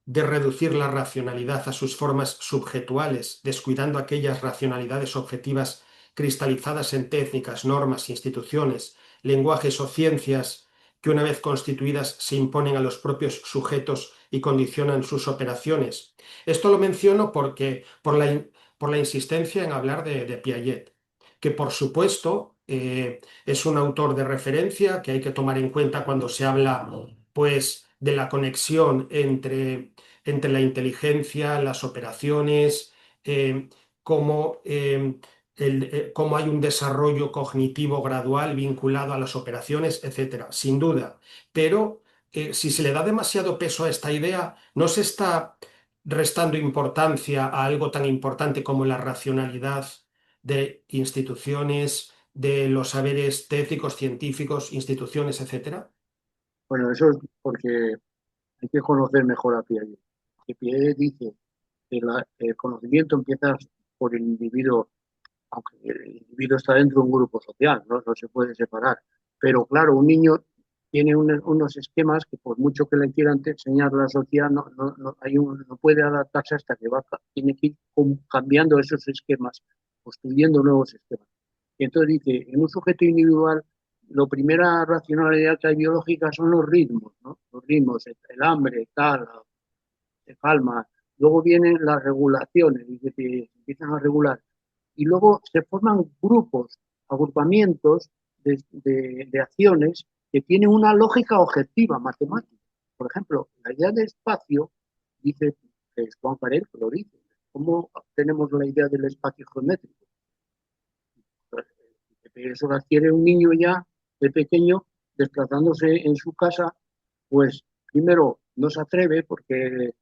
de reducir la racionalidad a sus formas subjetuales, descuidando aquellas racionalidades objetivas cristalizadas en técnicas, normas, instituciones, lenguajes o ciencias que una vez constituidas se imponen a los propios sujetos y condicionan sus operaciones? Esto lo menciono porque por la insistencia en hablar de Piaget, que por supuesto es un autor de referencia que hay que tomar en cuenta cuando se habla pues de la conexión entre la inteligencia, las operaciones, eh, cómo, cómo hay un desarrollo cognitivo gradual vinculado a las operaciones, etcétera, sin duda. Pero si se le da demasiado peso a esta idea, no se está restando importancia a algo tan importante como la racionalidad de instituciones, de los saberes técnicos, científicos, instituciones, etcétera. Bueno, eso es porque hay que conocer mejor a Piaget. Que Piaget dice que el conocimiento empieza por el individuo, aunque el individuo está dentro de un grupo social, ¿no? No se puede separar. Pero claro, un niño tiene unos esquemas que por mucho que le quieran enseñar la sociedad, no puede adaptarse hasta que tiene que ir cambiando esos esquemas, construyendo nuevos esquemas. Y entonces dice, en un sujeto individual, la primera racionalidad que hay biológica son los ritmos, ¿no? Los ritmos, el hambre, tal, se calma. Luego vienen las regulaciones, dice que empiezan a regular y luego se forman grupos, agrupamientos de acciones que tienen una lógica objetiva matemática. Por ejemplo, la idea de espacio, dice Juan Pared, lo dice. ¿Cómo tenemos la idea del espacio geométrico? Eso lo adquiere un niño ya de pequeño, desplazándose en su casa, pues primero no se atreve porque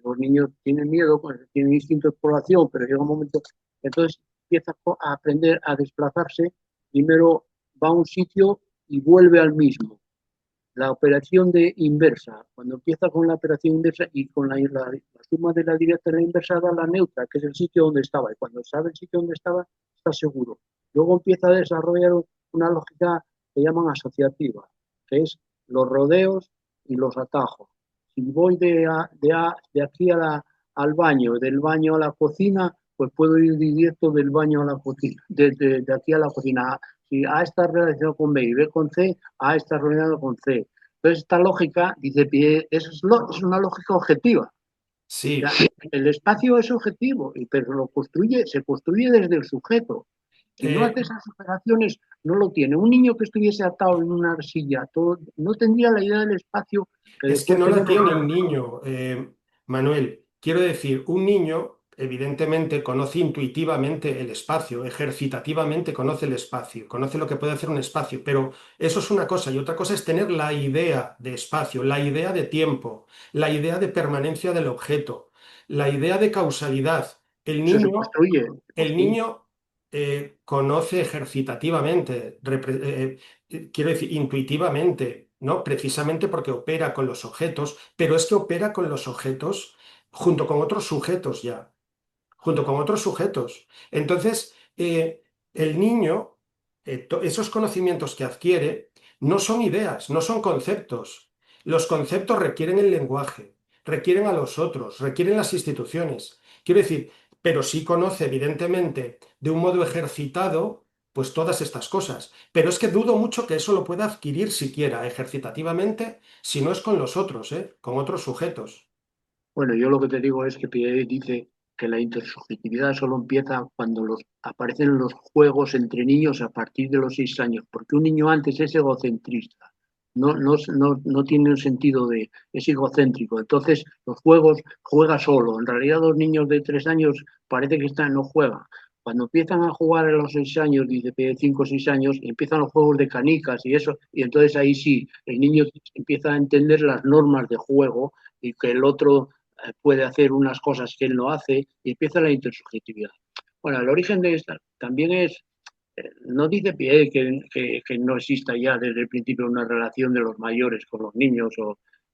los niños tienen miedo, pues, tienen instinto de exploración, pero llega un momento, entonces empieza a aprender a desplazarse, primero va a un sitio y vuelve al mismo. La operación de inversa, cuando empieza con la operación inversa y con la suma de la directa y la inversa da la neutra, que es el sitio donde estaba, y cuando sabe el sitio donde estaba, está seguro. Luego empieza a desarrollar una lógica que llaman asociativa, que es los rodeos y los atajos. Si voy de aquí al baño, del baño a la cocina, pues puedo ir directo del baño a la cocina, de aquí a la cocina. Si A está relacionado con B y B con C, A está relacionado con C. Entonces, esta lógica, dice Pierre, es una lógica objetiva. O Sí. sea, el espacio es objetivo, pero se construye desde el sujeto. Si no Eh, hace esas operaciones, no lo tiene. Un niño que estuviese atado en una silla, no tendría la idea del espacio que Es que después no la tenemos. tiene un niño, Manuel. Quiero decir, un niño evidentemente conoce intuitivamente el espacio, ejercitativamente conoce el espacio, conoce lo que puede hacer un espacio, pero eso es una cosa y otra cosa es tener la idea de espacio, la idea de tiempo, la idea de permanencia del objeto, la idea de causalidad. Eso se construye, se El construye. niño conoce ejercitativamente, quiero decir, intuitivamente, ¿no? Precisamente porque opera con los objetos, pero es que opera con los objetos junto con otros sujetos ya, junto con otros sujetos. Entonces, el niño esos conocimientos que adquiere no son ideas, no son conceptos. Los conceptos requieren el lenguaje, requieren a los otros, requieren las instituciones. Quiero decir, pero sí conoce evidentemente de un modo ejercitado, pues todas estas cosas. Pero es que dudo mucho que eso lo pueda adquirir siquiera ejercitativamente si no es con los otros, ¿eh? Con otros sujetos. Bueno, yo lo que te digo es que Piaget dice que la intersubjetividad solo empieza cuando aparecen los juegos entre niños a partir de los 6 años, porque un niño antes es egocentrista, no tiene un sentido es egocéntrico. Entonces, los juegos juega solo. En realidad, los niños de 3 años parece que no juegan. Cuando empiezan a jugar a los 6 años, dice Piaget, 5 o 6 años, empiezan los juegos de canicas y eso, y entonces ahí sí, el niño empieza a entender las normas de juego y que el otro puede hacer unas cosas que él no hace y empieza la intersubjetividad. Bueno, el origen de esta también es, no dice Piaget que no exista ya desde el principio una relación de los mayores con los niños,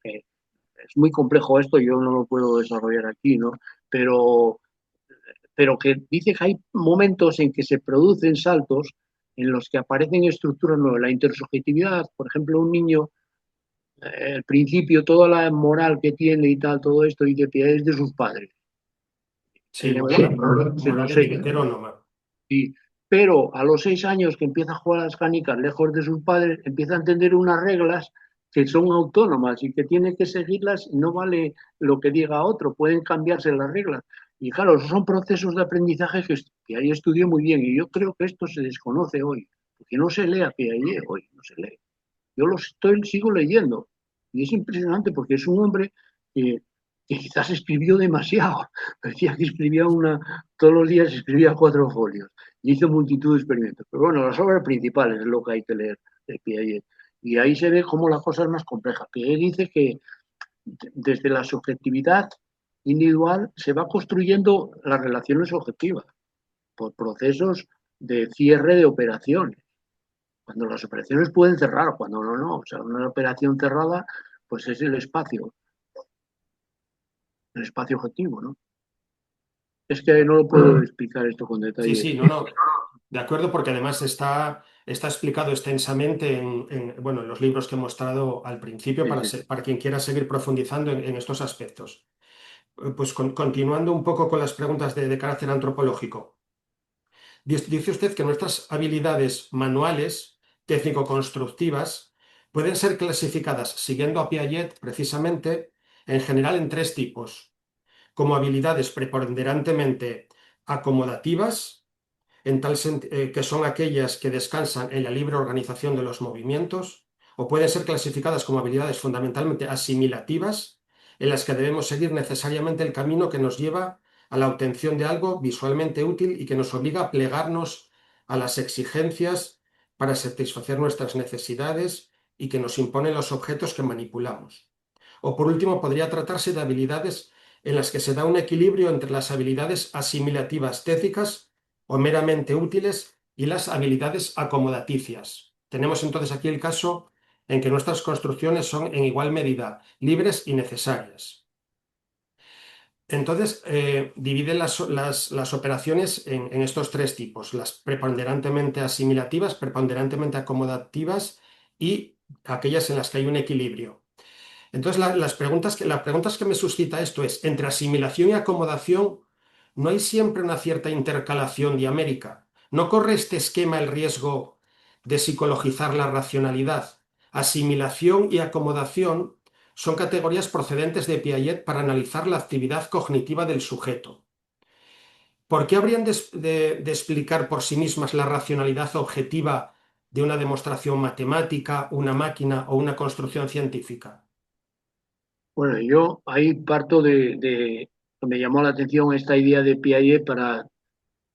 es muy complejo esto, yo no lo puedo desarrollar aquí, ¿no? Pero, pero que dice que hay momentos en que se producen saltos en los que aparecen estructuras nuevas. La intersubjetividad, por ejemplo, un niño el principio, toda la moral que tiene y tal, todo esto, y que es de sus padres. Sí, En moral, de moral los seis. heterónoma. Sí. Pero a los 6 años que empieza a jugar a las canicas lejos de sus padres, empieza a entender unas reglas que son autónomas y que tiene que seguirlas y no vale lo que diga otro, pueden cambiarse las reglas. Y claro, esos son procesos de aprendizaje que ahí estudió muy bien y yo creo que esto se desconoce hoy, porque no se lee a Piaget hoy, no se lee. Yo sigo leyendo y es impresionante porque es un hombre que quizás escribió demasiado. Decía que todos los días escribía 4 folios y hizo multitud de experimentos. Pero bueno, las obras principales es lo que hay que leer de Piaget. Y ahí se ve cómo la cosa es más compleja. Piaget dice que desde la subjetividad individual se va construyendo las relaciones objetivas por procesos de cierre de operaciones cuando las operaciones pueden cerrar, cuando no. O sea, una operación cerrada, pues es el espacio objetivo, ¿no? Es que no lo puedo explicar esto con Sí, detalle. sí, no, no. De acuerdo, porque además está explicado extensamente bueno, en los libros que he mostrado al principio Sí, para, sí. para quien quiera seguir profundizando en estos aspectos. Pues continuando un poco con las preguntas de carácter antropológico. Dice usted que nuestras habilidades manuales, técnico-constructivas, pueden ser clasificadas, siguiendo a Piaget precisamente, en general en tres tipos, como habilidades preponderantemente acomodativas, que son aquellas que descansan en la libre organización de los movimientos, o pueden ser clasificadas como habilidades fundamentalmente asimilativas, en las que debemos seguir necesariamente el camino que nos lleva a la obtención de algo visualmente útil y que nos obliga a plegarnos a las exigencias para satisfacer nuestras necesidades y que nos imponen los objetos que manipulamos. O por último, podría tratarse de habilidades en las que se da un equilibrio entre las habilidades asimilativas técnicas o meramente útiles y las habilidades acomodaticias. Tenemos entonces aquí el caso en que nuestras construcciones son en igual medida libres y necesarias. Entonces, divide las operaciones en estos tres tipos, las preponderantemente asimilativas, preponderantemente acomodativas y aquellas en las que hay un equilibrio. Entonces, las preguntas que me suscita esto es, entre asimilación y acomodación, ¿no hay siempre una cierta intercalación diamérica? ¿No corre este esquema el riesgo de psicologizar la racionalidad? Asimilación y acomodación son categorías procedentes de Piaget para analizar la actividad cognitiva del sujeto. ¿Por qué habrían de explicar por sí mismas la racionalidad objetiva de una demostración matemática, una máquina o una construcción científica? Bueno, yo ahí parto que me llamó la atención esta idea de Piaget para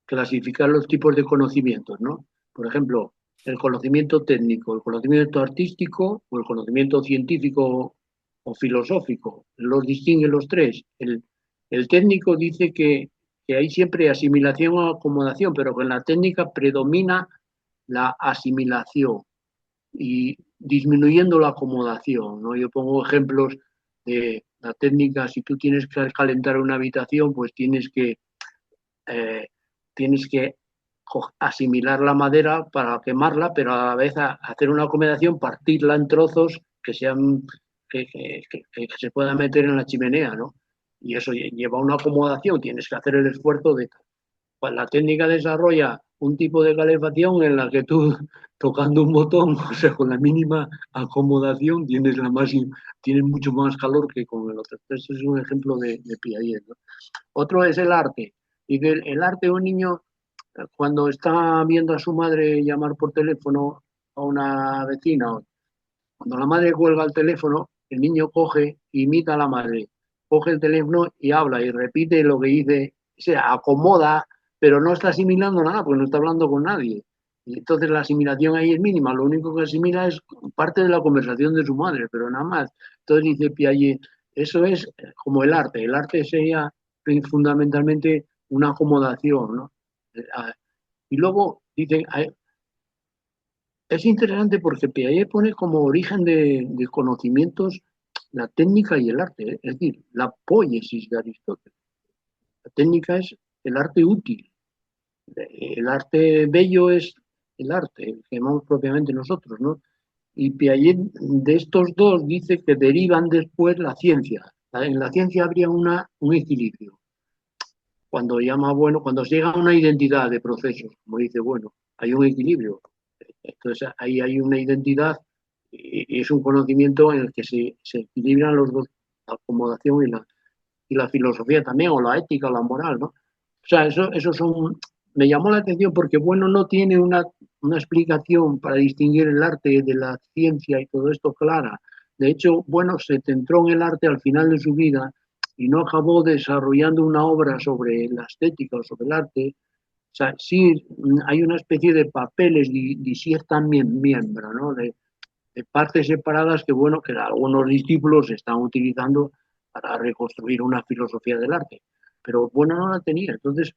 clasificar los tipos de conocimientos, ¿no? Por ejemplo, el conocimiento técnico, el conocimiento artístico o el conocimiento científico o filosófico. Los distingue los tres. El técnico dice que hay siempre asimilación o acomodación, pero que en la técnica predomina la asimilación y disminuyendo la acomodación, ¿no? Yo pongo ejemplos de la técnica, si tú tienes que calentar una habitación, pues eh, tienes que asimilar la madera para quemarla, pero a la vez hacer una acomodación, partirla en trozos que sean que se pueda meter en la chimenea, ¿no? Y eso lleva una acomodación, tienes que hacer el esfuerzo de... Pues la técnica desarrolla un tipo de calefacción en la que tú, tocando un botón, o sea, con la mínima acomodación, tienes mucho más calor que con el otro. Este es un ejemplo de Piaget, ¿no? Otro es el arte. Y el arte de un niño, cuando está viendo a su madre llamar por teléfono a una vecina, cuando la madre cuelga el teléfono, el niño coge, imita a la madre, coge el teléfono y habla y repite lo que dice, se acomoda, pero no está asimilando nada, porque no está hablando con nadie. Y entonces la asimilación ahí es mínima, lo único que asimila es parte de la conversación de su madre, pero nada más. Entonces dice Piaget, eso es como el arte sería fundamentalmente una acomodación, ¿no? Y luego dice, es interesante porque Piaget pone como origen de conocimientos la técnica y el arte, es decir, la poiesis de Aristóteles. La técnica es el arte útil, el arte bello es el arte, el que llamamos propiamente nosotros, ¿no? Y Piaget de estos dos dice que derivan después la ciencia. En la ciencia habría un equilibrio. Cuando llama bueno, cuando se llega a una identidad de procesos, como dice, bueno, hay un equilibrio. Entonces ahí hay una identidad y es un conocimiento en el que se equilibran los dos, la acomodación y la filosofía también, o la ética, o la moral, ¿no? O sea, eso son, me llamó la atención porque, bueno, no tiene una explicación para distinguir el arte de la ciencia y todo esto clara. De hecho, bueno, se centró en el arte al final de su vida y no acabó desarrollando una obra sobre la estética o sobre el arte. O sea, sí hay una especie de papeles de cierta miembro, ¿no? De partes separadas que, bueno, que algunos discípulos están utilizando para reconstruir una filosofía del arte. Pero bueno, no la tenía. Entonces,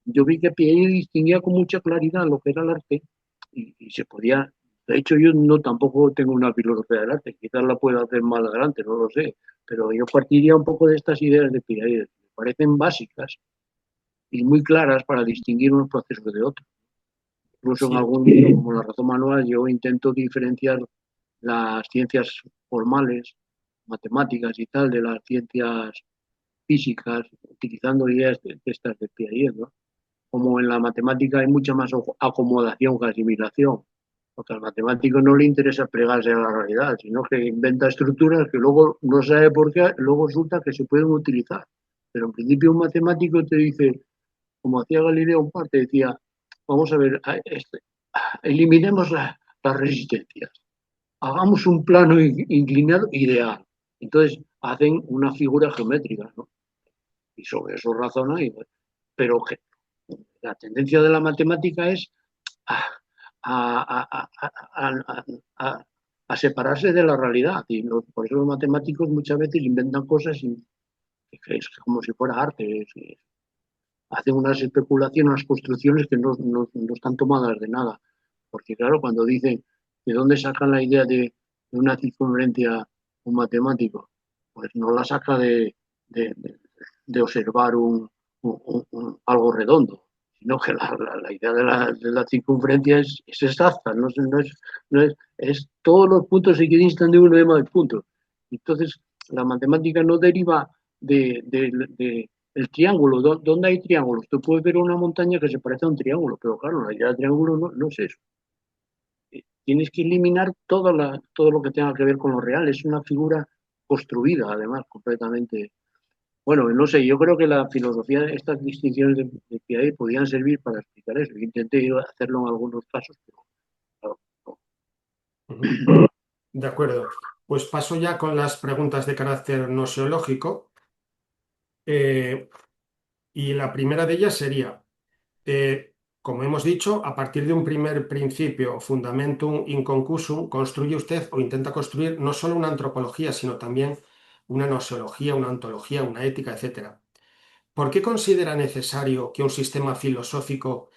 yo vi que Piaget distinguía con mucha claridad lo que era el arte y se podía. De hecho, yo no tampoco tengo una filosofía del arte, quizás la pueda hacer más adelante, no lo sé, pero yo partiría un poco de estas ideas de Piaget, me parecen básicas y muy claras para distinguir unos procesos de otros. Incluso en Sí, algún libro como La razón manual yo intento diferenciar las ciencias formales, matemáticas y tal, de las ciencias físicas, utilizando ideas de estas de Piaget, ¿no? Como en la matemática hay mucha más acomodación que asimilación, porque al matemático no le interesa plegarse a la realidad, sino que inventa estructuras que luego no sabe por qué, luego resulta que se pueden utilizar. Pero en principio un matemático te dice, como hacía Galileo un par, te decía, vamos a ver, eliminemos las resistencias, hagamos un plano inclinado ideal. Entonces hacen una figura geométrica, ¿no? Y sobre eso razona, pero que la tendencia de la matemática es a, a, a, a, a separarse de la realidad. Y por eso los matemáticos muchas veces inventan cosas que es como si fuera arte. Hacen unas especulaciones, unas construcciones que no están tomadas de nada. Porque claro, cuando dicen de dónde sacan la idea de una circunferencia un matemático, pues no la saca de observar algo redondo, sino que la idea de la circunferencia es exacta, es todos los puntos equidistan de uno de más puntos. Entonces, la matemática no deriva de el triángulo. ¿Dónde hay triángulos? Tú puedes ver una montaña que se parece a un triángulo, pero claro, la idea del triángulo no es eso. Tienes que eliminar todo lo que tenga que ver con lo real. Es una figura construida, además, completamente. Bueno, no sé, yo creo que la filosofía, estas distinciones que hay, podían servir para explicar eso. Intenté hacerlo en algunos casos, pero claro, no. ujú, de acuerdo. Pues paso ya con las preguntas de carácter noseológico. eh, y la primera de ellas sería, como hemos dicho, a partir de un primer principio, fundamentum inconcusum, construye usted o intenta construir no solo una antropología, sino también una noseología, una ontología, una ética, etcétera. ¿Por qué considera necesario que un sistema filosófico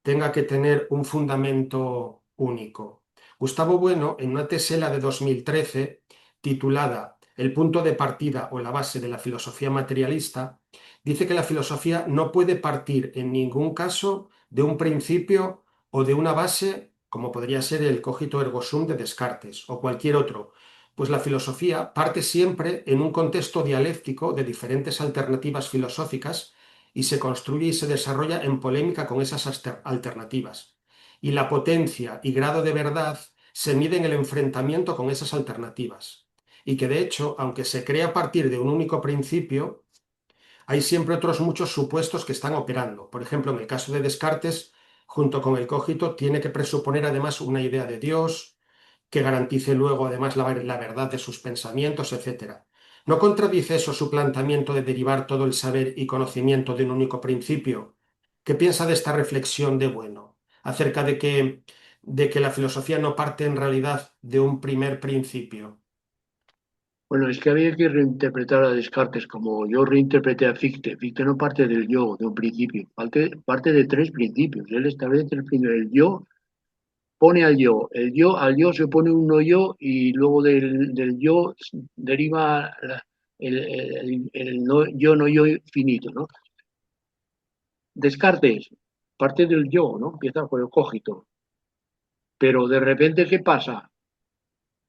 tenga que tener un fundamento único? Gustavo Bueno, en una tesela de 2013 titulada El punto de partida o la base de la filosofía materialista, dice que la filosofía no puede partir en ningún caso de un principio o de una base, como podría ser el cogito ergo sum de Descartes o cualquier otro. Pues la filosofía parte siempre en un contexto dialéctico de diferentes alternativas filosóficas y se construye y se desarrolla en polémica con esas alternativas. Y la potencia y grado de verdad se mide en el enfrentamiento con esas alternativas. Y que de hecho, aunque se crea a partir de un único principio, hay siempre otros muchos supuestos que están operando. Por ejemplo, en el caso de Descartes, junto con el cogito, tiene que presuponer además una idea de Dios, que garantice luego además la verdad de sus pensamientos, etcétera. ¿No contradice eso su planteamiento de derivar todo el saber y conocimiento de un único principio? ¿Qué piensa de esta reflexión de Bueno acerca de que la filosofía no parte en realidad de un primer principio? Bueno, es que había que reinterpretar a Descartes como yo reinterpreté a Fichte. Fichte no parte del yo, de un principio, parte de tres principios. Él establece el primero, el yo, pone al yo. Al yo se pone un no yo y luego del yo deriva el no, yo no yo finito, ¿no? Descartes parte del yo, ¿no? Empieza con el cogito. Pero de repente, ¿qué pasa?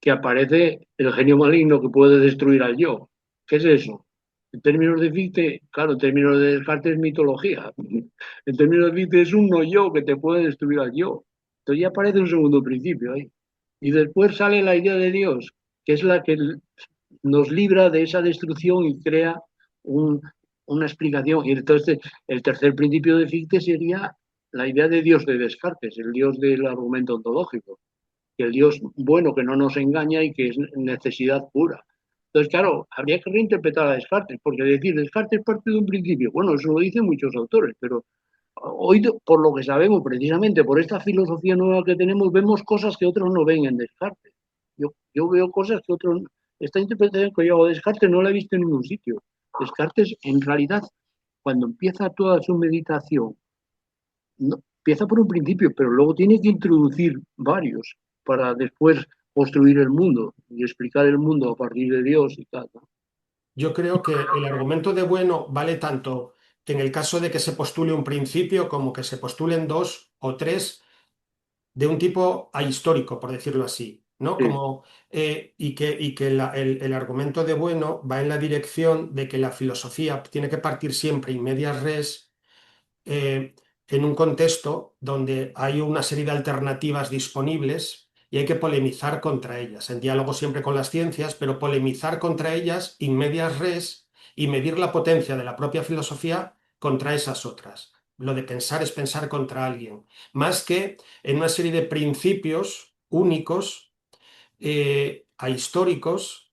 Que aparece el genio maligno que puede destruir al yo. ¿Qué es eso? En términos de Fichte, claro, en términos de Descartes es mitología. En términos de Fichte es un no yo que te puede destruir al yo. Entonces ya aparece un segundo principio ahí. Y después sale la idea de Dios, que es la que nos libra de esa destrucción y crea un, una explicación. Y entonces el tercer principio de Fichte sería la idea de Dios de Descartes, el Dios del argumento ontológico, que el Dios bueno que no nos engaña y que es necesidad pura. Entonces, claro, habría que reinterpretar a Descartes, porque decir Descartes parte de un principio, bueno, eso lo dicen muchos autores, pero hoy, por lo que sabemos, precisamente por esta filosofía nueva que tenemos, vemos cosas que otros no ven en Descartes. Yo veo cosas que otros... Esta interpretación que yo hago de Descartes no la he visto en ningún sitio. Descartes, en realidad, cuando empieza toda su meditación, no, empieza por un principio, pero luego tiene que introducir varios para después construir el mundo y explicar el mundo a partir de Dios y tal, ¿no? Yo creo que el argumento de Bueno vale tanto en el caso de que se postule un principio como que se postulen dos o tres de un tipo ahistórico, por decirlo así, ¿no? Sí. Y que el argumento de Bueno va en la dirección de que la filosofía tiene que partir siempre in medias res, eh, en un contexto donde hay una serie de alternativas disponibles y hay que polemizar contra ellas, en diálogo siempre con las ciencias, pero polemizar contra ellas in medias res y medir la potencia de la propia filosofía contra esas otras. Lo de pensar es pensar contra alguien, más que en una serie de principios únicos, ahistóricos,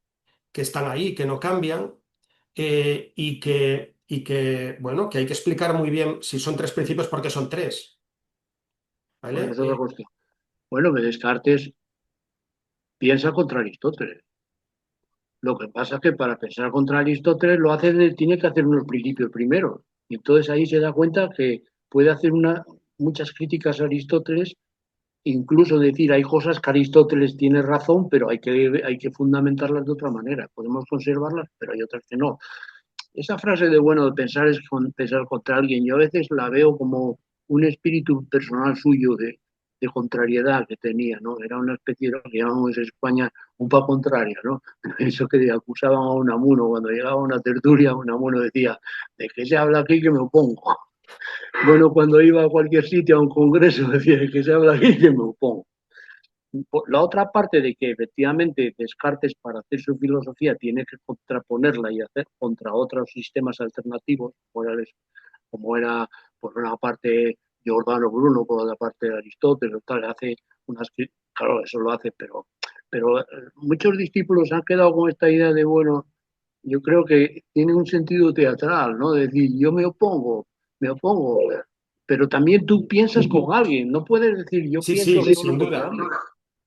que están ahí, que no cambian, bueno, que hay que explicar muy bien si son tres principios, por qué son tres, Bueno, ¿vale? es otra cuestión. Bueno, que Descartes piensa contra Aristóteles. Lo que pasa es que para pensar contra Aristóteles lo hace tiene que hacer unos principios primero. Y entonces ahí se da cuenta que puede hacer muchas críticas a Aristóteles, incluso decir hay cosas que Aristóteles tiene razón, pero hay que fundamentarlas de otra manera. Podemos conservarlas, pero hay otras que no. Esa frase de bueno de pensar es pensar contra alguien, yo a veces la veo como un espíritu personal suyo de contrariedad que tenía, ¿no? Era una especie de lo que llamamos en España un pa contraria, ¿no? Eso que acusaban a Unamuno cuando llegaba a una tertulia, Unamuno decía, ¿de qué se habla aquí que me opongo? Bueno, cuando iba a cualquier sitio, a un congreso, decía, ¿de qué se habla aquí que me opongo? La otra parte de que efectivamente Descartes para hacer su filosofía tiene que contraponerla y hacer contra otros sistemas alternativos, como era por una parte Giordano Bruno, por otra parte Aristóteles, tal, hace unas, claro, eso lo hace, pero muchos discípulos han quedado con esta idea de, bueno, yo creo que tiene un sentido teatral, ¿no? De decir, yo me opongo, pero también tú piensas con alguien, no puedes decir, yo Sí, pienso sí, solo sin contra duda. alguien.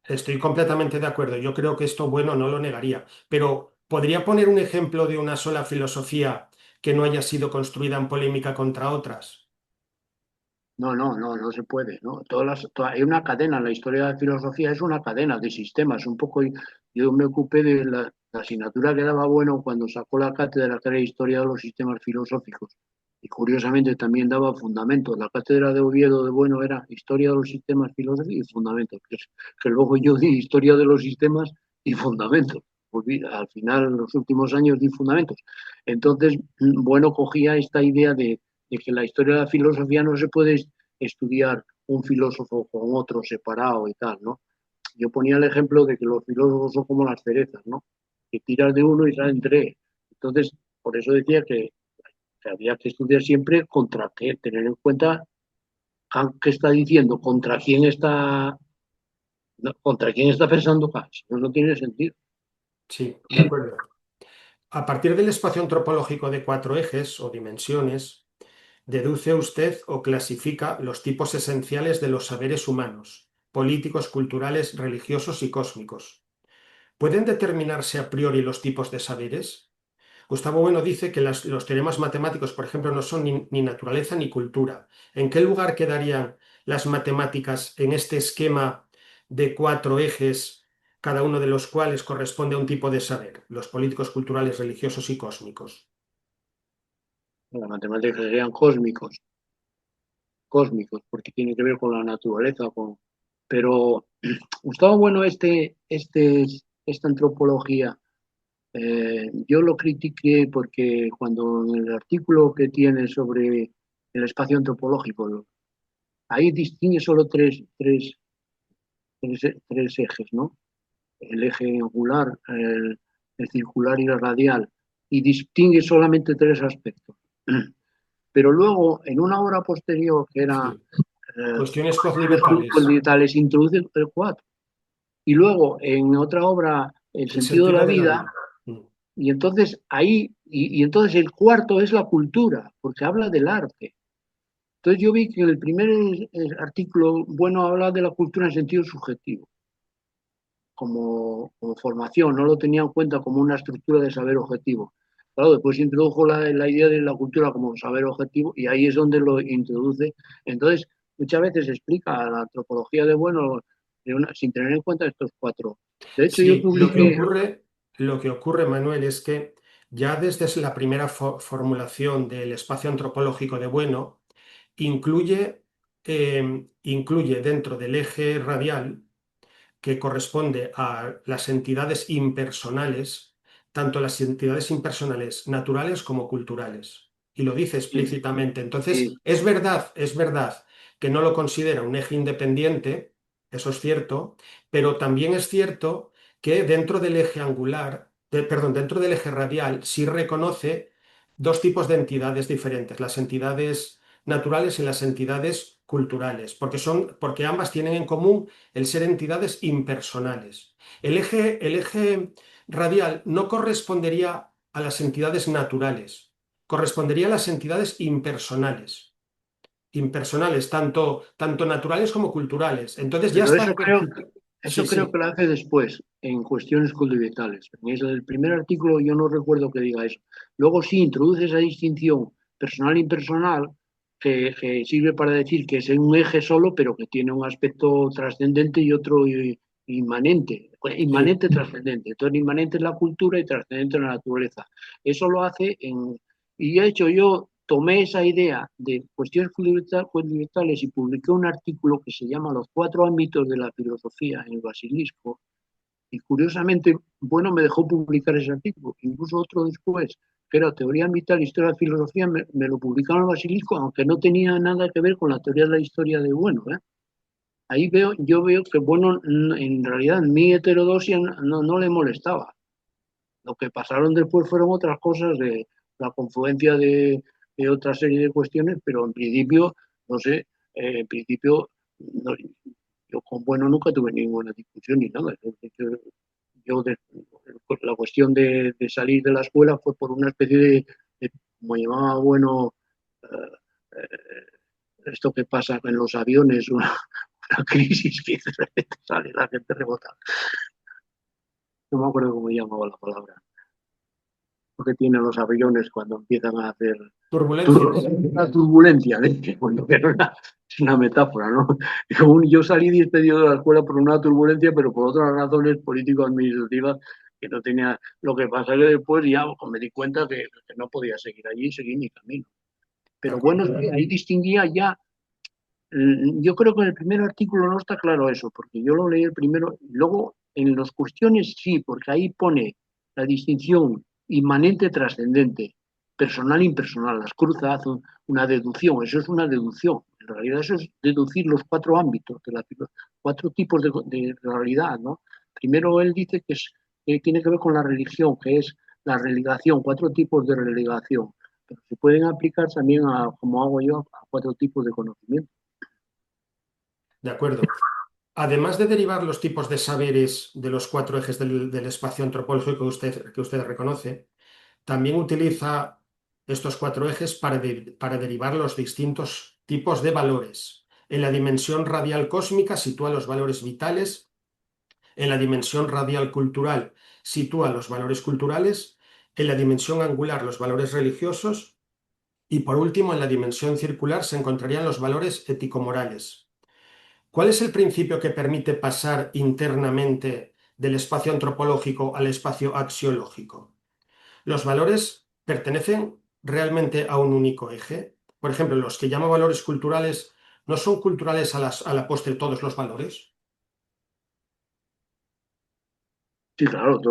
Estoy completamente de acuerdo. Yo creo que esto, bueno, no lo negaría. Pero, ¿podría poner un ejemplo de una sola filosofía que no haya sido construida en polémica contra otras? No se puede, ¿no? Hay una cadena, la historia de la filosofía es una cadena de sistemas, un poco, yo me ocupé de la asignatura que daba bueno cuando sacó la cátedra que era Historia de los Sistemas Filosóficos, y curiosamente también daba fundamentos. La cátedra de Oviedo de Bueno era Historia de los Sistemas, Filosofía y Fundamentos, que luego yo di Historia de los Sistemas y Fundamentos. Al final, en los últimos años, di Fundamentos. Entonces, Bueno cogía esta idea de que la historia de la filosofía no se puede estudiar un filósofo con otro separado y tal, ¿no? Yo ponía el ejemplo de que los filósofos son como las cerezas, ¿no? Que tiras de uno y salen tres. Entonces, por eso decía que había que estudiar siempre contra qué, tener en cuenta qué está diciendo, contra quién está pensando Kant. Si no, no tiene sentido. Sí, de acuerdo. A partir del espacio antropológico de cuatro ejes o dimensiones, deduce usted o clasifica los tipos esenciales de los saberes humanos, políticos, culturales, religiosos y cósmicos. ¿Pueden determinarse a priori los tipos de saberes? Gustavo Bueno dice que los teoremas matemáticos, por ejemplo, no son ni naturaleza ni cultura. ¿En qué lugar quedarían las matemáticas en este esquema de cuatro ejes, cada uno de los cuales corresponde a un tipo de saber? Los políticos, culturales, religiosos y cósmicos. Las matemáticas serían cósmicos, porque tiene que ver con la naturaleza, pero Gustavo Bueno, esta antropología, yo lo critiqué porque cuando en el artículo que tiene sobre el espacio antropológico, ahí distingue solo tres ejes, ¿no? El eje angular, el circular y el radial, y distingue solamente tres aspectos. Pero luego, en una obra posterior, que era Sí. Cuestiones cognitivales. digitales, introduce el cuatro. Y luego, en otra obra, El El sentido de sentido la de la vida, vida. Mm. y entonces ahí, y entonces el cuarto es la cultura, porque habla del arte. Entonces yo vi que el primer artículo, Bueno, habla de la cultura en sentido subjetivo, como formación, no lo tenía en cuenta como una estructura de saber objetivo. Claro, después introdujo la idea de la cultura como saber objetivo y ahí es donde lo introduce. Entonces, muchas veces explica la antropología de Bueno sin tener en cuenta estos cuatro. De hecho, yo Sí, publiqué, lo que ocurre, Manuel, es que ya desde la primera formulación del espacio antropológico de Bueno, incluye dentro del eje radial que corresponde a las entidades impersonales, tanto las entidades impersonales naturales como culturales. Y lo dice sí, explícitamente. Entonces, sí, es verdad que no lo considera un eje independiente, eso es cierto, pero también es cierto que dentro del eje angular, perdón, dentro del eje radial, sí reconoce dos tipos de entidades diferentes, las entidades naturales y las entidades culturales, porque ambas tienen en común el ser entidades impersonales. El eje radial no correspondería a las entidades naturales, correspondería a las entidades impersonales. Impersonales, tanto naturales como culturales. Entonces ya pero está. eso Sí, creo que sí. lo hace después, en cuestiones culturales. En el primer artículo yo no recuerdo que diga eso. Luego sí introduce esa distinción personal-impersonal que sirve para decir que es un eje solo, pero que tiene un aspecto trascendente y otro inmanente. Sí. Inmanente, trascendente. Entonces, inmanente es la cultura y trascendente es la naturaleza. Eso lo hace en. Y de hecho, yo tomé esa idea de cuestiones fundamentales y publiqué un artículo que se llama Los cuatro ámbitos de la filosofía en el Basilisco. Y curiosamente, Bueno, me dejó publicar ese artículo. Incluso otro después, que era Teoría Vital, Historia de la Filosofía, me lo publicaron en el Basilisco, aunque no tenía nada que ver con la teoría de la historia de Bueno. Ahí yo veo que Bueno, en realidad, mi heterodoxia no le molestaba. Lo que pasaron después fueron otras cosas de la confluencia de otra serie de cuestiones, pero en principio, no sé, en principio, no, yo con Bueno nunca tuve ninguna discusión ni nada. Yo la cuestión de salir de la escuela fue por una especie como llamaba Bueno, eh, esto que pasa en los aviones, una crisis que de repente sale la gente rebota. No me acuerdo cómo llamaba la palabra. Lo que tienen los aviones cuando empiezan a hacer Turbulencias. una turbulencia, ¿eh? Bueno, que era es una metáfora, ¿no? Yo salí despedido de la escuela por una turbulencia, pero por otras razones político-administrativas que no tenía. Lo que pasa es que después ya me di cuenta que no podía seguir allí y seguir mi camino. Pero bueno, ahí distinguía ya. Yo creo que en el primer artículo no está claro eso, porque yo lo leí el primero. Luego, en las cuestiones sí, porque ahí pone la distinción inmanente trascendente, personal impersonal, las cruza, hace una deducción, eso es una deducción. En realidad eso es deducir los cuatro ámbitos, cuatro tipos de realidad, ¿no? Primero él dice que tiene que ver con la religión, que es la relegación, cuatro tipos de relegación, pero se pueden aplicar también, como hago yo, a cuatro tipos de conocimiento. De acuerdo. Además de derivar los tipos de saberes de los cuatro ejes del espacio antropológico que usted reconoce, también utiliza estos cuatro ejes para derivar los distintos tipos de valores. En la dimensión radial cósmica sitúa los valores vitales, en la dimensión radial cultural sitúa los valores culturales, en la dimensión angular los valores religiosos y por último en la dimensión circular se encontrarían los valores ético-morales. ¿Cuál es el principio que permite pasar internamente del espacio antropológico al espacio axiológico? ¿Los valores pertenecen realmente a un único eje? Por ejemplo, los que llamo valores culturales, ¿no son culturales a la postre todos los valores? Sí, claro,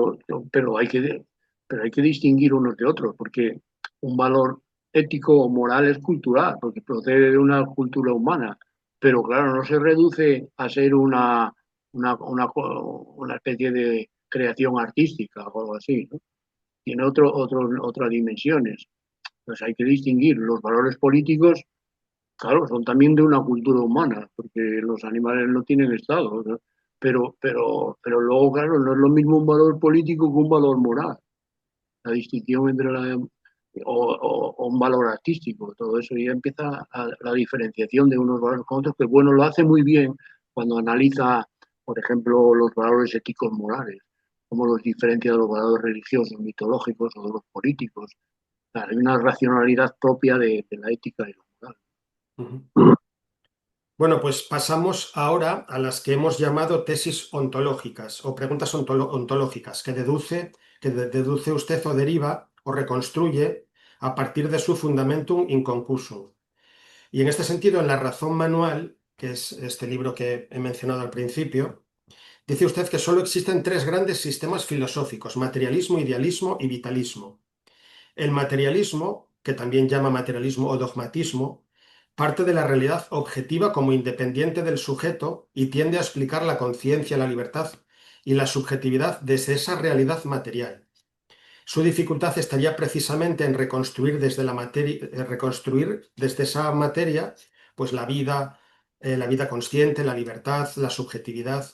pero hay que distinguir unos de otros, porque un valor ético o moral es cultural, porque procede de una cultura humana, pero claro, no se reduce a ser una especie de creación artística o algo así, ¿no? Tiene otras dimensiones. Pues hay que distinguir. Los valores políticos, claro, son también de una cultura humana, porque los animales no tienen estado, ¿no? Pero luego, claro, no es lo mismo un valor político que un valor moral. La distinción entre o un valor artístico, todo eso ya empieza la diferenciación de unos valores con otros, que bueno, lo hace muy bien cuando analiza, por ejemplo, los valores éticos morales, cómo los diferencia de los valores religiosos, mitológicos o de los políticos. Claro, hay una racionalidad propia de la ética y la moral. Ujú. Bueno, pues pasamos ahora a las que hemos llamado tesis ontológicas o preguntas ontológicas que deduce usted o deriva o reconstruye a partir de su fundamentum inconcusum. Y en este sentido, en La razón manual, que es este libro que he mencionado al principio, dice usted que solo existen tres grandes sistemas filosóficos: materialismo, idealismo y vitalismo. El materialismo, que también llama materialismo o dogmatismo, parte de la realidad objetiva como independiente del sujeto y tiende a explicar la conciencia, la libertad y la subjetividad desde esa realidad material. Su dificultad estaría precisamente en reconstruir desde la materia, reconstruir desde esa materia, pues la vida consciente, la libertad, la subjetividad.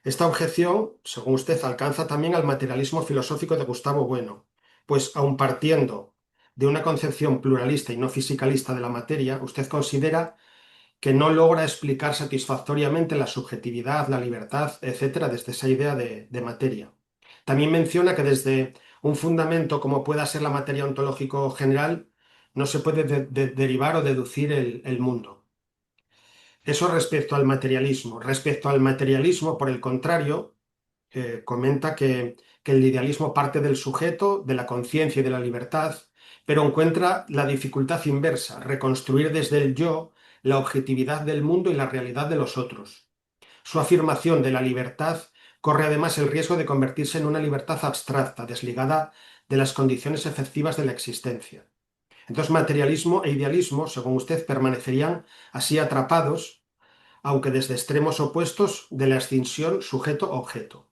Esta objeción, según usted, alcanza también al materialismo filosófico de Gustavo Bueno, pues aun partiendo de una concepción pluralista y no fisicalista de la materia, usted considera que no logra explicar satisfactoriamente la subjetividad, la libertad, etcétera, desde esa idea de materia. También menciona que desde un fundamento como pueda ser la materia ontológico general, no se puede derivar o deducir el mundo. Eso respecto al materialismo. Respecto al materialismo, por el contrario, comenta que el idealismo parte del sujeto, de la conciencia y de la libertad, pero encuentra la dificultad inversa: reconstruir desde el yo la objetividad del mundo y la realidad de los otros. Su afirmación de la libertad corre además el riesgo de convertirse en una libertad abstracta, desligada de las condiciones efectivas de la existencia. Entonces, materialismo e idealismo, según usted, permanecerían así atrapados, aunque desde extremos opuestos de la escinsión sujeto-objeto.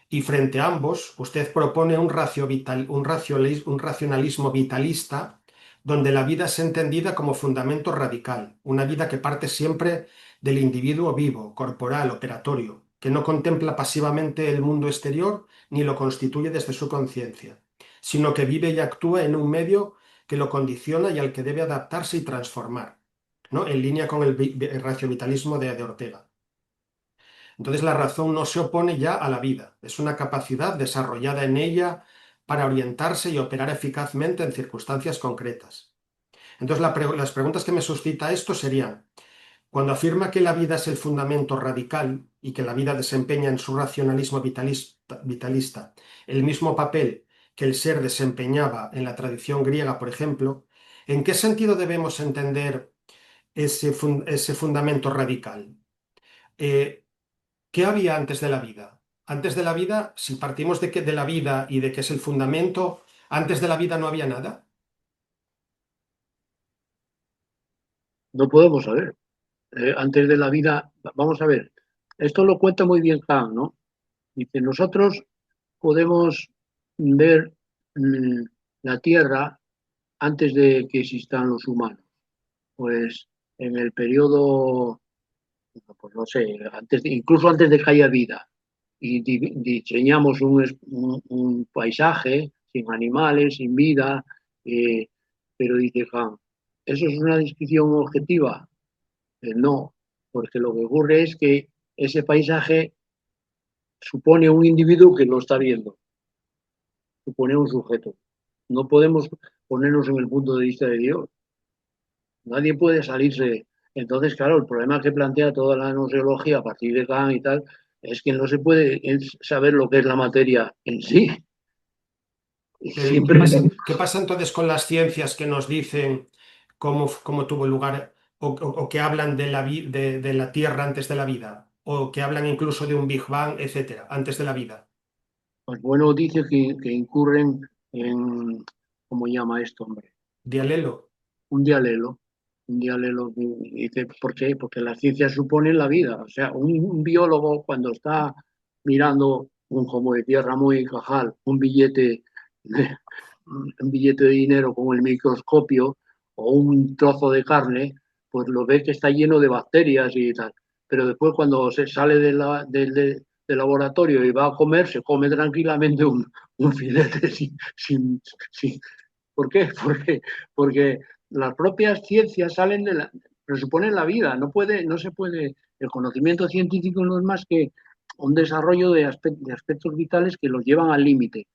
Y frente a ambos, usted propone un racionalismo vitalista, donde la vida es entendida como fundamento radical, una vida que parte siempre del individuo vivo, corporal, operatorio, que no contempla pasivamente el mundo exterior ni lo constituye desde su conciencia, sino que vive y actúa en un medio que lo condiciona y al que debe adaptarse y transformar, ¿no? En línea con el racionalismo de Ortega. Entonces la razón no se opone ya a la vida, es una capacidad desarrollada en ella para orientarse y operar eficazmente en circunstancias concretas. Entonces las preguntas que me suscita esto serían: cuando afirma que la vida es el fundamento radical y que la vida desempeña en su racionalismo vitalista el mismo papel que el ser desempeñaba en la tradición griega, por ejemplo, ¿En qué sentido debemos entender ese fundamento radical? Eh, ¿Qué había antes de la vida? Antes de la vida, si partimos de la vida y de que es el fundamento, antes de la vida no había nada. No podemos saber. Antes de la vida, vamos a ver, esto lo cuenta muy bien Kant, ¿no? Dice, nosotros podemos ver mm, la Tierra antes de que existan los humanos. Pues en el periodo, pues no sé, incluso antes de que haya vida, y diseñamos un paisaje sin animales, sin vida, eh, pero dice Kant, ¿eso es una descripción objetiva? No, porque lo que ocurre es que ese paisaje supone un individuo que lo está viendo, supone un sujeto. No podemos ponernos en el punto de vista de Dios. Nadie puede salirse. Entonces, claro, el problema que plantea toda la gnoseología a partir de Kant y tal es que no se puede saber lo que es la materia en sí. Pero ¿y Siempre, qué pasa entonces con las ciencias que nos dicen cómo tuvo lugar o que hablan de la Tierra antes de la vida? O que hablan incluso de un Big Bang, etcétera, antes de la vida. pues bueno, dice que incurren en, ¿cómo llama esto, hombre? Dialelo. Un dialelo. Un dialelo, dice, ¿por qué? Porque las ciencias suponen la vida. O sea, un biólogo cuando está mirando como de tierra muy cajal, un billete de dinero con el microscopio o un trozo de carne, pues lo ve que está lleno de bacterias y tal. Pero después cuando se sale del laboratorio y va a comer, se come tranquilamente un filete sin, ¿por qué? Porque las propias ciencias salen presuponen la vida, no se puede, el conocimiento científico no es más que un desarrollo de aspectos vitales que los llevan al límite.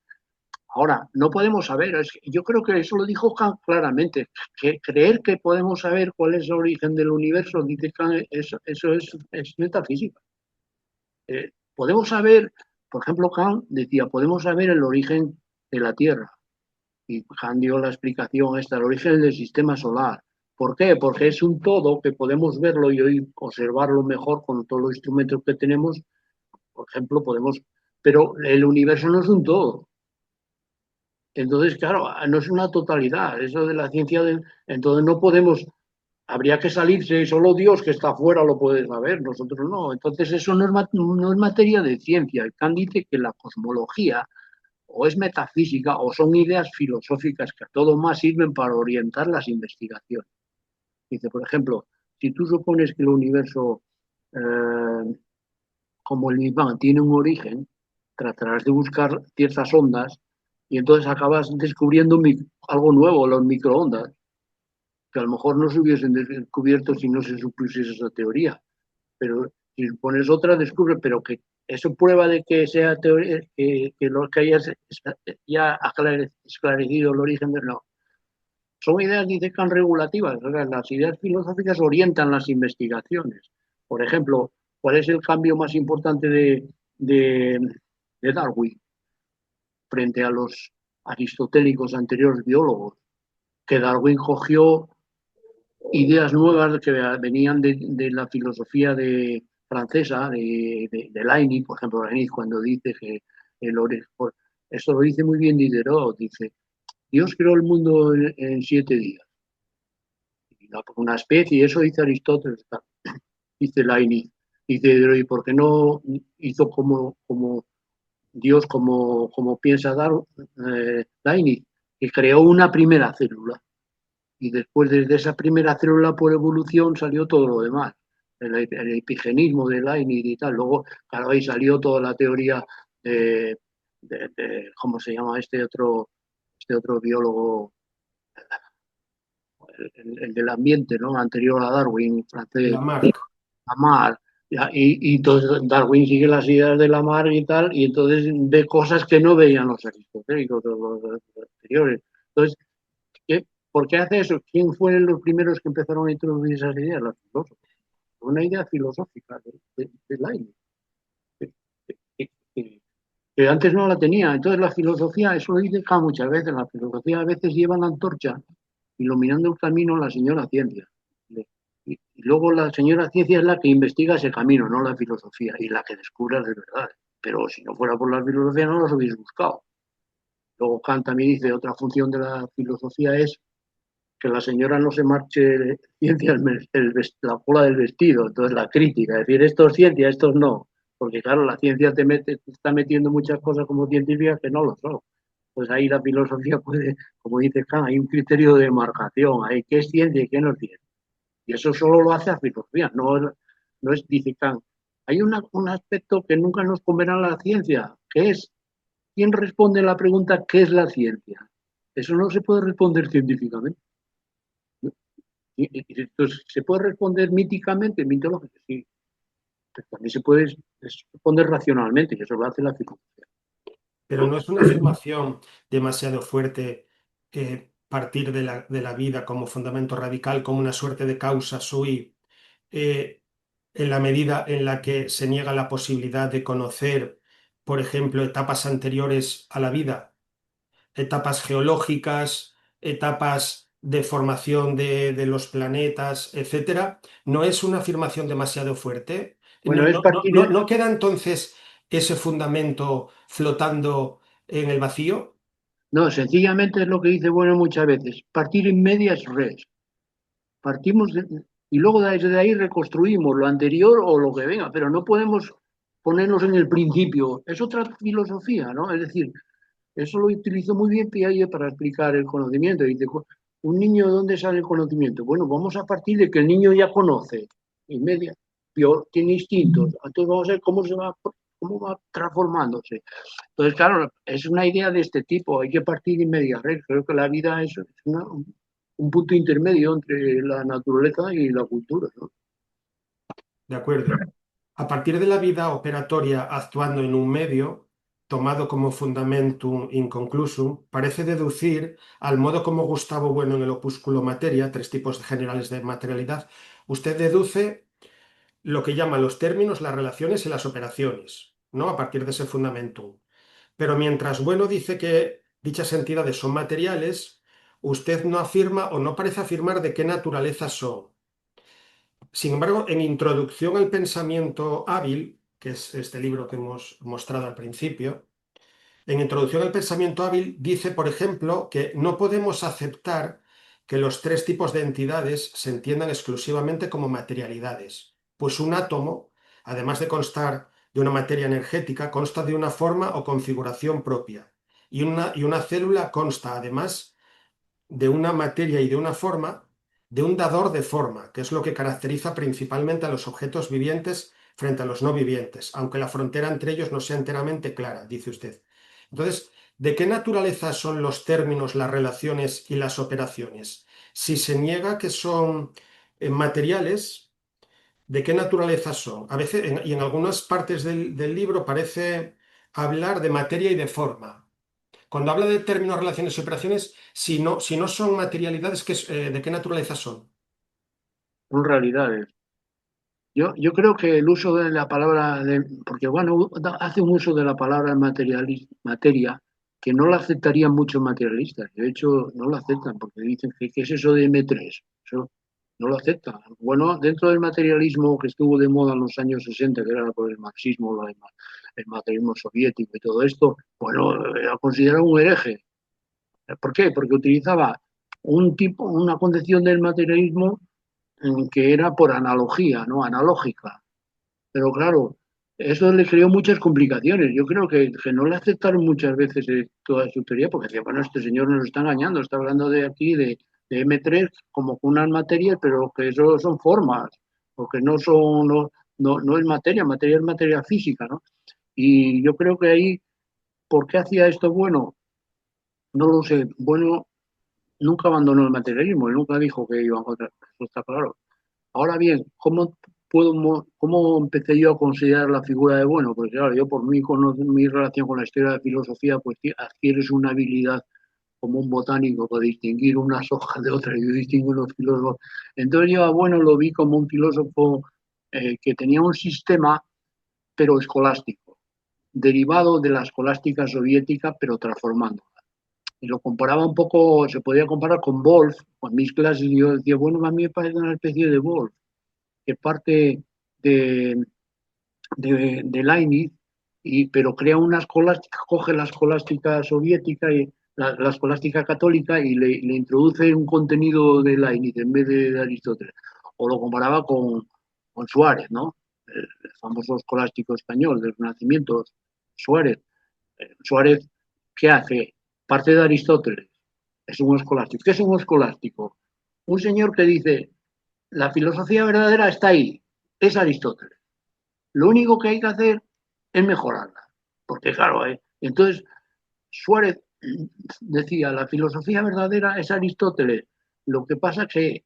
Ahora, no podemos saber, yo creo que eso lo dijo Kant claramente, que creer que podemos saber cuál es el origen del universo, dice Kant, eso es metafísica. Podemos saber, por ejemplo, Kant decía, podemos saber el origen de la Tierra, y Han dio la explicación esta, el origen del sistema solar. ¿Por qué? Porque es un todo que podemos verlo y hoy observarlo mejor con todos los instrumentos que tenemos. Por ejemplo, podemos, pero el universo no es un todo. Entonces, claro, no es una totalidad. Eso de la ciencia, entonces no podemos, habría que salirse, solo Dios que está afuera lo puede saber, nosotros no. Entonces, eso no es materia de ciencia. Kant dice que la cosmología o es metafísica o son ideas filosóficas que a todo más sirven para orientar las investigaciones. Dice, por ejemplo, si tú supones que el universo, como el Big Bang, tiene un origen, tratarás de buscar ciertas ondas y entonces acabas descubriendo algo nuevo, los microondas, que a lo mejor no se hubiesen descubierto si no se supusiese esa teoría. Pero si pones otra, descubre, pero que eso prueba de que sea teoría, que lo que hayas ya esclarecido el origen de no. Son ideas, dice Kant, regulativas. O sea, las ideas filosóficas orientan las investigaciones. Por ejemplo, ¿cuál es el cambio más importante de, de Darwin frente a los aristotélicos anteriores biólogos? Que Darwin cogió ideas nuevas que venían de la filosofía francesa, de Leibniz, por ejemplo, Leibniz cuando dice que el origen, esto lo dice muy bien Diderot, dice, Dios creó el mundo en 7 días, una especie, eso dice Aristóteles, dice Leibniz, dice Diderot, ¿y por qué no hizo como Dios, como piensa dar Leibniz, que creó una primera célula? Y después desde esa primera célula por evolución salió todo lo demás, el epigenismo de Leibniz y tal. Luego, claro, ahí salió toda la teoría ¿cómo se llama este otro biólogo, el del ambiente, ¿no? Anterior a Darwin, francés, Lamarck. Lamarck. Y entonces Darwin sigue las ideas de Lamarck y tal, y entonces ve cosas que no veían los aristotélicos, los anteriores. Entonces, ¿por qué hace eso? ¿Quién fueron los primeros que empezaron a introducir esas ideas? Los filósofos. Una idea filosófica de Leibniz, que, que- que- que antes no la tenía. Entonces la filosofía, eso lo dice Kant muchas veces, la filosofía a veces lleva la antorcha iluminando el camino a la señora ciencia. Y luego la señora ciencia es la que investiga ese camino, no la filosofía, y la que descubre las verdades. Pero si no fuera por la filosofía no las hubiese buscado. Luego Kant también dice, otra función de la filosofía es que la señora no se marche de ciencia la cola del vestido, entonces la crítica, es decir, esto es ciencia, esto no, porque claro, la ciencia te está metiendo muchas cosas como científicas que no lo son. Pues ahí la filosofía puede, como dice Kant, hay un criterio de demarcación, hay qué es ciencia y qué no es ciencia. Y eso solo lo hace la filosofía, no es, dice Kant. Hay un aspecto que nunca nos comerá la ciencia, que es quién responde a la pregunta ¿qué es la ciencia? Eso no se puede responder científicamente. Entonces, ¿se puede responder míticamente, mitológicamente? Sí, pero también se puede responder racionalmente, y eso lo hace la filosofía. Pero no es una afirmación demasiado fuerte partir de la vida como fundamento radical, como una suerte de causa sui, eh, en la medida en la que se niega la posibilidad de conocer, por ejemplo, etapas anteriores a la vida, etapas geológicas, etapas de formación de los planetas, etcétera. ¿No es una afirmación demasiado fuerte? Bueno, es partir, ¿No queda entonces ese fundamento flotando en el vacío? no, sencillamente es lo que dice bueno muchas veces, partir en medias res. Partimos y luego desde ahí reconstruimos lo anterior o lo que venga, pero no podemos ponernos en el principio. Es otra filosofía, ¿no? Es decir, eso lo utilizó muy bien Piaget para explicar el conocimiento. Dice, un niño, ¿de dónde sale el conocimiento? Bueno, vamos a partir de que el niño ya conoce, y media, tiene instintos. Entonces vamos a ver cómo va transformándose. Entonces, claro, es una idea de este tipo, hay que partir de media red. Creo que la vida es un punto intermedio entre la naturaleza y la cultura, ¿no? De acuerdo. A partir de la vida operatoria actuando en un medio, tomado como fundamentum inconclusum, parece deducir, al modo como Gustavo Bueno en el opúsculo Materia, tres tipos generales de materialidad, usted deduce lo que llama los términos, las relaciones y las operaciones, ¿no? A partir de ese fundamentum. Pero mientras Bueno dice que dichas entidades son materiales, usted no afirma o no parece afirmar de qué naturaleza son. Sin embargo, en Introducción al Pensamiento Hábil, que es este libro que hemos mostrado al principio, en Introducción al Pensamiento Hábil dice, por ejemplo, que no podemos aceptar que los tres tipos de entidades se entiendan exclusivamente como materialidades, pues un átomo, además de constar de una materia energética, consta de una forma o configuración propia, y una célula consta además de una materia y de una forma, de un dador de forma, que es lo que caracteriza principalmente a los objetos vivientes frente a los no vivientes, aunque la frontera entre ellos no sea enteramente clara, dice usted. Entonces, ¿de qué naturaleza son los términos, las relaciones y las operaciones? Si se niega que son materiales, ¿de qué naturaleza son? A veces, y en algunas partes del libro parece hablar de materia y de forma. Cuando habla de términos, relaciones y operaciones, si no son materialidades, ¿de qué naturaleza son? Son realidades. Yo creo que el uso de la palabra, porque bueno, hace un uso de la palabra materia que no la aceptarían muchos materialistas. De hecho, no lo aceptan porque dicen que ¿qué es eso de M3? Eso no lo aceptan. Bueno, dentro del materialismo que estuvo de moda en los años 60, que era por el marxismo, el materialismo soviético y todo esto, bueno, era considerado un hereje. ¿Por qué? Porque utilizaba una concepción del materialismo que era por analogía, ¿no? Analógica. Pero claro, eso le creó muchas complicaciones. Yo creo que no le aceptaron muchas veces toda su teoría porque decía, bueno, este señor nos está engañando, está hablando de aquí de M3 como unas materias, pero que eso son formas, o que no son, no es materia, materia es materia física, ¿no? Y yo creo que ahí, ¿por qué hacía esto bueno? No lo sé. Bueno, nunca abandonó el materialismo, él nunca dijo que iba a encontrar, eso está claro. Ahora bien, ¿cómo empecé yo a considerar la figura de bueno? Porque claro, yo por mi relación con la historia de la filosofía, pues adquieres una habilidad como un botánico para distinguir unas hojas de otras y yo distingo los filósofos. Entonces yo a Bueno lo vi como un filósofo que tenía un sistema, pero escolástico, derivado de la escolástica soviética, pero transformándola. y lo comparaba un poco, se podía comparar con Wolf, con mis clases, y yo decía, bueno, a mí me parece una especie de Wolf, que parte de, de Leibniz, pero crea una escolástica, coge la escolástica soviética y la escolástica católica y le introduce un contenido de Leibniz en vez de Aristóteles. O lo comparaba con Suárez, ¿no? El famoso escolástico español del Renacimiento, Suárez. Suárez, ¿qué hace? Parte de Aristóteles. Es un escolástico. ¿Qué es un escolástico? Un señor que dice, la filosofía verdadera está ahí, es Aristóteles. Lo único que hay que hacer es mejorarla. Porque claro, entonces Suárez decía, la filosofía verdadera es Aristóteles. Lo que pasa es que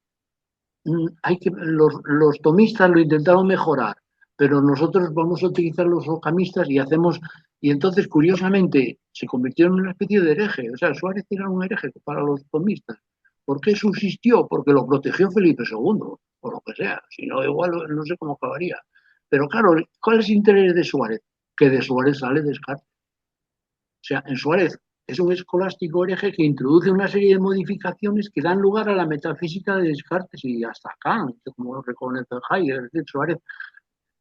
los tomistas lo intentaron mejorar, pero nosotros vamos a utilizar los ocamistas y hacemos, y entonces curiosamente se convirtió en una especie de hereje. O sea, Suárez era un hereje para los tomistas. ¿Por qué subsistió? Porque lo protegió Felipe II, o lo que sea. Si no, igual no sé cómo acabaría. Pero claro, ¿cuál es el interés de Suárez? Que de Suárez sale Descartes. O sea, en Suárez es un escolástico hereje que introduce una serie de modificaciones que dan lugar a la metafísica de Descartes y hasta Kant, como lo reconoce Heidegger, es decir, Suárez.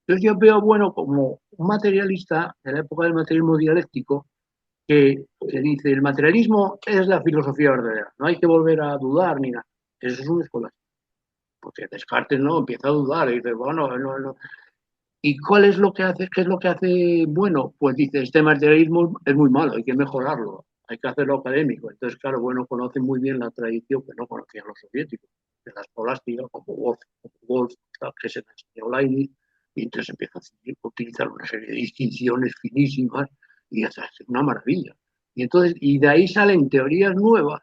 Entonces yo veo, bueno, como un materialista de la época del materialismo dialéctico que dice, el materialismo es la filosofía verdadera, no hay que volver a dudar ni nada. Eso es un escolástico. Porque Descartes no empieza a dudar y dice, bueno, no. ¿Y cuál es lo que hace? ¿Qué es lo que hace bueno? Pues dice, este materialismo es muy malo, hay que mejorarlo, hay que hacerlo académico. Entonces, claro, bueno, conoce muy bien la tradición que no conocían los soviéticos, de la escolástica, como Wolf, que se enseñó Leibniz, y entonces empieza a utilizar una serie de distinciones finísimas y es una maravilla. Y de ahí salen teorías nuevas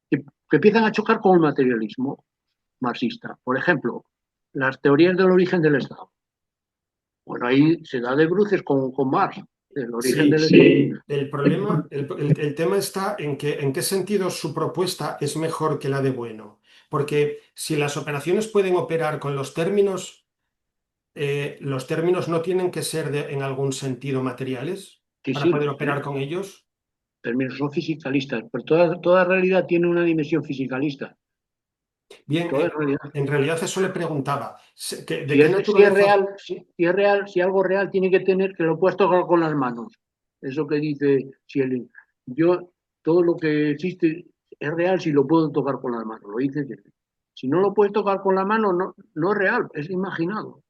que empiezan a chocar con el materialismo marxista. Por ejemplo, las teorías del origen del Estado. Bueno, ahí se da de bruces con Marx, el origen Sí, del Estado. el problema, el tema está en que en qué sentido su propuesta es mejor que la de Bueno. Porque si las operaciones pueden operar con los términos no tienen que ser en algún sentido materiales Sí, para sí, poder operar con ellos. términos son fisicalistas, pero toda realidad tiene una dimensión fisicalista. Bien, Toda realidad. en realidad eso le preguntaba. ¿De Si qué es, si es naturaleza? real, si es real, si algo real tiene que tener que lo puedes tocar con las manos. Eso que dice Schelling. Yo, todo lo que existe es real si lo puedo tocar con las manos, lo dice Schelling. Si no lo puedes tocar con la mano, no es real, es imaginado.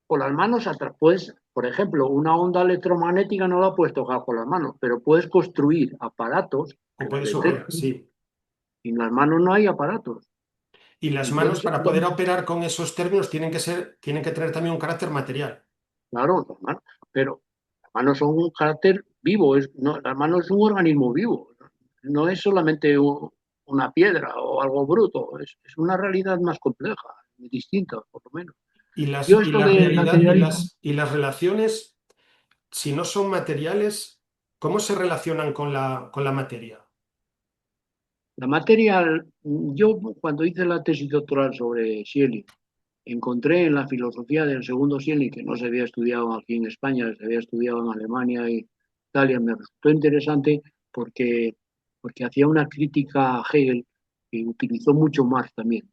Con las manos atrás. Puedes, por ejemplo, una onda electromagnética no la puedes tocar con las manos, pero puedes construir aparatos O que la puedes operar, sí. detecten. Y en las manos no hay aparatos. Y las manos Entonces, para poder operar con esos términos tienen que tener también un carácter material. claro, las manos, pero las manos son un carácter vivo, no, las manos es un organismo vivo, no es solamente una piedra o algo bruto, es una realidad más compleja, distinta, por lo menos. Yo Y esto la de realidad materialismo. y las relaciones, si no son materiales, ¿cómo se relacionan con la materia? La materia, yo cuando hice la tesis doctoral sobre Schelling, encontré en la filosofía del segundo Schelling, que no se había estudiado aquí en España, se había estudiado en Alemania y Italia, me resultó interesante porque, porque hacía una crítica a Hegel que utilizó mucho más también,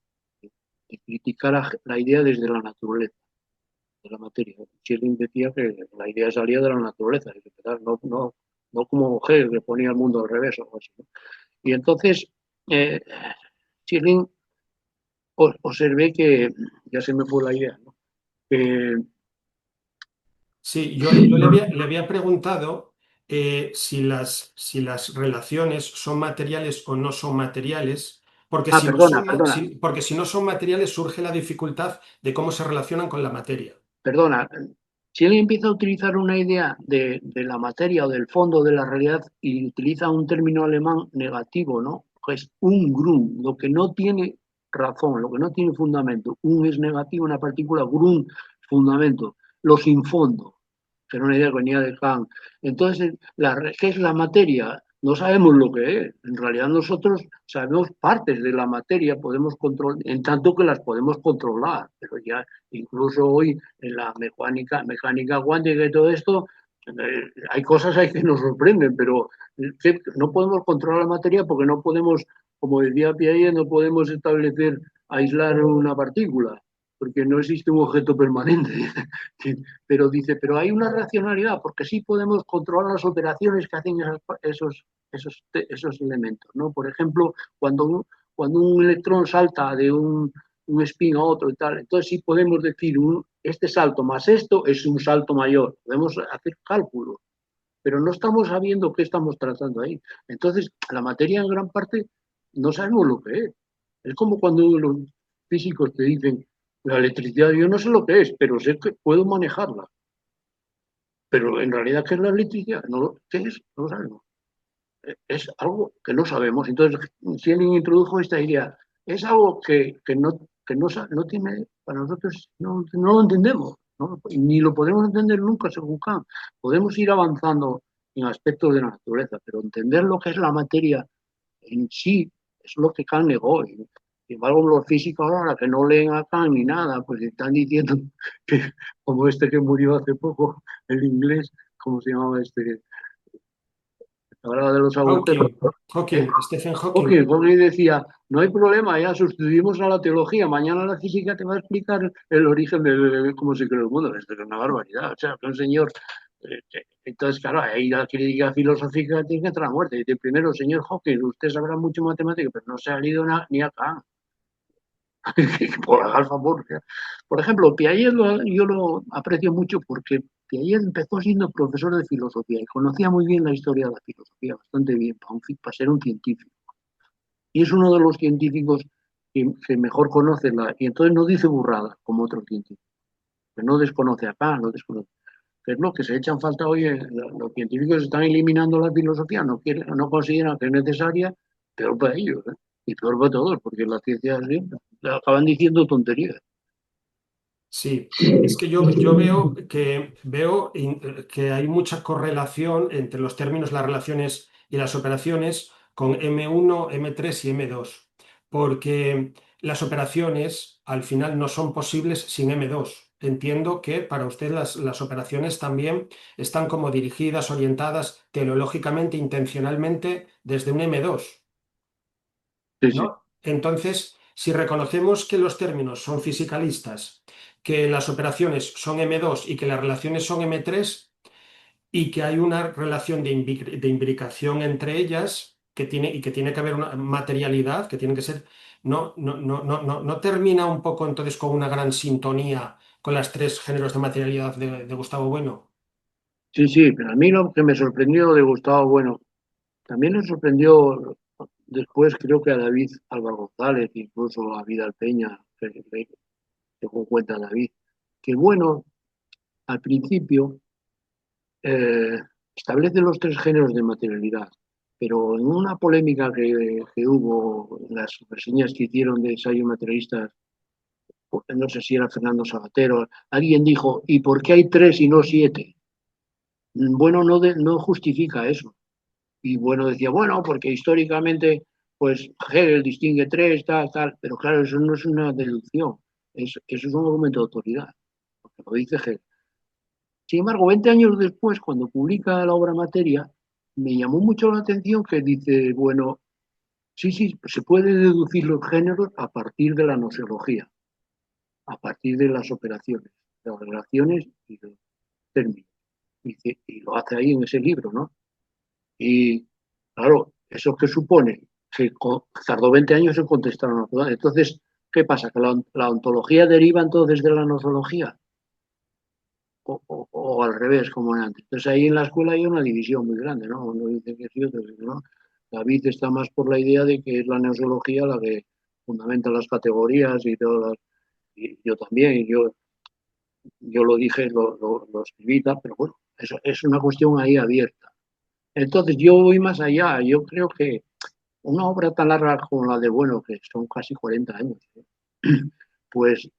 de criticar la idea desde la naturaleza, de la materia. Schelling decía que la idea salía de la naturaleza, no como Hegel que ponía el mundo al revés o algo así, ¿no? Y entonces, eh, Schelling observé que, ya se me fue la idea, ¿no? Que Sí, yo le había preguntado si las relaciones son materiales o no son materiales, porque si no Perdona, son, perdona, porque si no son materiales surge la dificultad de cómo se relacionan con la materia. perdona. Si él empieza a utilizar una idea de la materia o del fondo de la realidad y utiliza un término alemán negativo, ¿no? Pues un Grund, lo que no tiene razón, lo que no tiene fundamento. Un es negativo, una partícula, Grund, fundamento. Lo sin fondo, que era una idea que venía de Kant. Entonces, ¿qué es la materia? No sabemos lo que es. En realidad nosotros sabemos partes de la materia, podemos controlar, en tanto que las podemos controlar, pero ya incluso hoy en la mecánica cuántica y todo esto, Hay cosas ahí que nos sorprenden, pero no podemos controlar la materia porque no podemos, como decía Piaget, no podemos establecer, aislar una partícula, porque no existe un objeto permanente. Pero dice, pero hay una racionalidad, porque sí podemos controlar las operaciones que hacen esos elementos, ¿no? Por ejemplo, cuando un electrón salta de un spin a otro y tal. Entonces sí podemos decir, este salto más esto es un salto mayor. Podemos hacer cálculos, pero no estamos sabiendo qué estamos tratando ahí. Entonces, la materia en gran parte no sabemos lo que es. Es como cuando los físicos te dicen, la electricidad, yo no sé lo que es, pero sé que puedo manejarla. Pero en realidad, ¿qué es la electricidad? No, ¿qué es? No lo sabemos. Es algo que no sabemos. Entonces, si alguien introdujo esta idea, es algo que no tiene, para nosotros no lo entendemos, ¿no? Ni lo podemos entender nunca según Kant. Podemos ir avanzando en aspectos de la naturaleza, pero entender lo que es la materia en sí es lo que Kant negó. Y, sin embargo, los físicos ahora que no leen a Kant ni nada, pues están diciendo que, como este que murió hace poco, el inglés, ¿cómo se llamaba este? Hablaba de los agujeros. Hawking, Stephen Hawking. Hawking decía, no hay problema, ya sustituimos a la teología, mañana la física te va a explicar el origen de cómo se creó el mundo. Esto es una barbaridad, o sea, que un señor... entonces, claro, ahí la crítica filosófica tiene que entrar a muerte. Dice, primero, señor Hawking, usted sabrá mucho matemática, pero no se ha leído ni acá. Por haga favor. Por ejemplo, Piaget yo lo aprecio mucho porque Piaget empezó siendo profesor de filosofía y conocía muy bien la historia de la filosofía, bastante bien, para ser un científico. Y es uno de los científicos que mejor conoce y entonces no dice burrada como otro científico, que no desconoce acá, no desconoce. Que es lo que se echan falta hoy, los científicos están eliminando la filosofía, no consideran que es necesaria, peor para ellos, ¿eh? Y peor para todos, porque las ciencias acaban diciendo tonterías. Sí, es que yo veo que hay mucha correlación entre los términos, las relaciones y las operaciones con M1, M3 y M2, porque las operaciones al final no son posibles sin M2. Entiendo que para usted las operaciones también están como dirigidas, orientadas teleológicamente, intencionalmente desde un M2. Sí, sí. ¿No? Entonces, si reconocemos que los términos son fisicalistas, que las operaciones son M2 y que las relaciones son M3 y que hay una relación de imbricación entre ellas que tiene que haber una materialidad, que tiene que ser, no termina un poco entonces con una gran sintonía con las tres géneros de materialidad de Gustavo Bueno. Sí, sí, pero a mí lo que me sorprendió de Gustavo, bueno, también le sorprendió después, creo que a David Álvaro González, incluso a Vidal Peña, que dejó cuenta David, que bueno, al principio eh, establece los tres géneros de materialidad, pero en una polémica que hubo en las reseñas que hicieron de ensayo materialistas, no sé si era Fernando Sabatero, alguien dijo, ¿y por qué hay tres y no siete? Bueno, no justifica eso. Y bueno, decía, bueno, porque históricamente, pues Hegel distingue tres, tal, tal, pero claro, eso no es una deducción, eso es un argumento de autoridad, porque lo dice Hegel. Sin embargo, 20 años después, cuando publica la obra Materia, me llamó mucho la atención que dice, bueno, sí, sí, se puede deducir los géneros a partir de la noseología, a partir de las operaciones, de las relaciones y de los términos. Y lo hace ahí en ese libro, ¿no? Y claro, ¿eso qué supone? Que tardó 20 años en contestar una pregunta. Entonces, ¿qué pasa? ¿Que la ontología deriva entonces de la nosología? O al revés, como era antes. Entonces ahí en la escuela hay una división muy grande, ¿no? Uno dice que sí, otro dice que no. David está más por la idea de que es la nosología la que fundamenta las categorías y todas y yo también, yo lo dije, lo escribí, pero bueno, eso es una cuestión ahí abierta. Entonces yo voy más allá, yo creo que una obra tan larga como la de Bueno, que son casi 40 años, ¿eh? Pues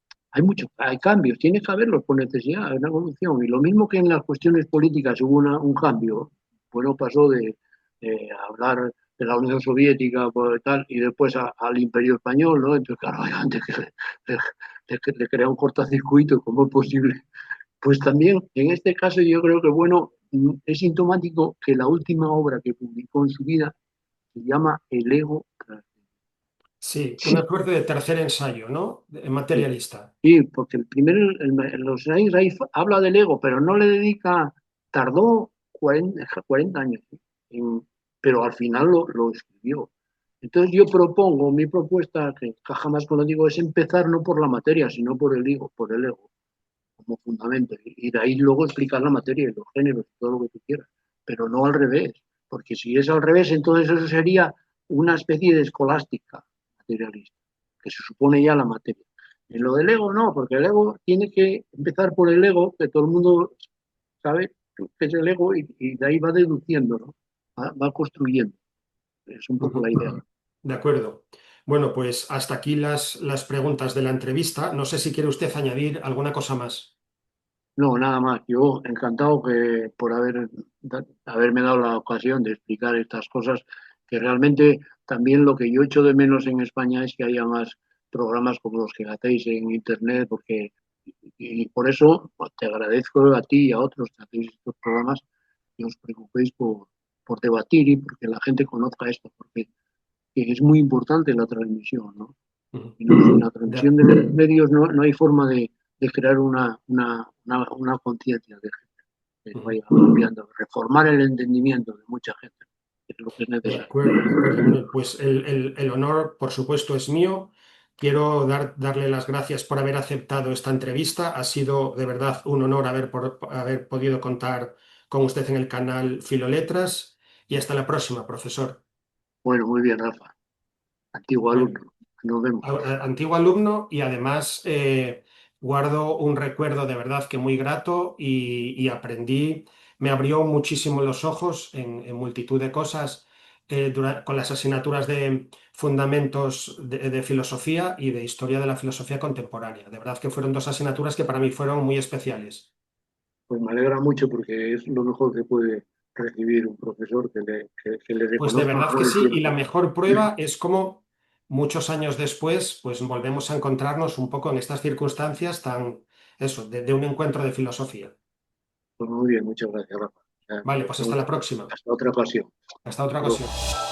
hay cambios, tiene que haberlos por necesidad, hay una evolución. Y lo mismo que en las cuestiones políticas hubo un cambio, Bueno pasó de hablar de la Unión Soviética por tal, y después al Imperio Español, ¿no? Entonces, claro, antes que le crea un cortocircuito, ¿cómo es posible? Pues también, en este caso, yo creo que Bueno es sintomático que la última obra que publicó en su vida se llama El ego trascendente. Sí, una Sí, suerte de tercer ensayo, ¿no? sí, Materialista. sí, porque el primero, los Raíz habla del ego, pero no le dedica, tardó 40 años, ¿sí? Pero al final lo escribió. Entonces yo propongo, mi propuesta, que encaja más con lo que digo, es empezar no por la materia, sino por el ego, como fundamento. Y de ahí luego explicar la materia y los géneros y todo lo que tú quieras, pero no al revés, porque si es al revés, entonces eso sería una especie de escolástica materialista, que se supone ya la materia. En lo del ego no, porque el ego tiene que empezar por el ego, que todo el mundo sabe que es el ego, y de ahí va deduciendo, ¿no? Va construyendo. Es un poco Ujú, la idea. ujú. De acuerdo. Bueno, pues hasta aquí las preguntas de la entrevista. No sé si quiere usted añadir alguna cosa más. No, nada más. Yo encantado que por haberme dado la ocasión de explicar estas cosas, que realmente también lo que yo echo de menos en España es que haya más programas como los que hacéis en Internet, porque y por eso pues, te agradezco a ti y a otros que hacéis estos programas que os preocupéis por debatir y porque la gente conozca esto, porque es muy importante la transmisión, ¿no? Ujú. Y no, sin la De, transmisión de los medios no hay forma de crear una conciencia de gente que ujú. vaya cambiando, reformar el entendimiento de mucha gente, que es lo que es De necesario. acuerdo, de acuerdo. Bueno, pues el honor, por supuesto, es mío. Quiero darle las gracias por haber aceptado esta entrevista. Ha sido de verdad un honor haber podido contar con usted en el canal Filoletras. Y hasta la próxima, profesor. Bueno, muy bien, Rafa, antiguo Bueno, alumno. Nos vemos. antiguo alumno y además guardo un recuerdo de verdad que muy grato y aprendí, me abrió muchísimo los ojos en multitud de cosas con las asignaturas de fundamentos de filosofía y de historia de la filosofía contemporánea. De verdad que fueron dos asignaturas que para mí fueron muy especiales. Pues me alegra mucho porque es lo mejor que puede recibir un profesor que le Pues de reconozcan verdad que con el sí, y la tiempo. mejor prueba es cómo muchos años después, pues volvemos a encontrarnos un poco en estas circunstancias tan, eso, de un encuentro de filosofía. Pues muy bien, muchas gracias, Rafa. Ya, Vale, pues hasta la próxima. hasta otra ocasión. Hasta otra Hasta luego. ocasión.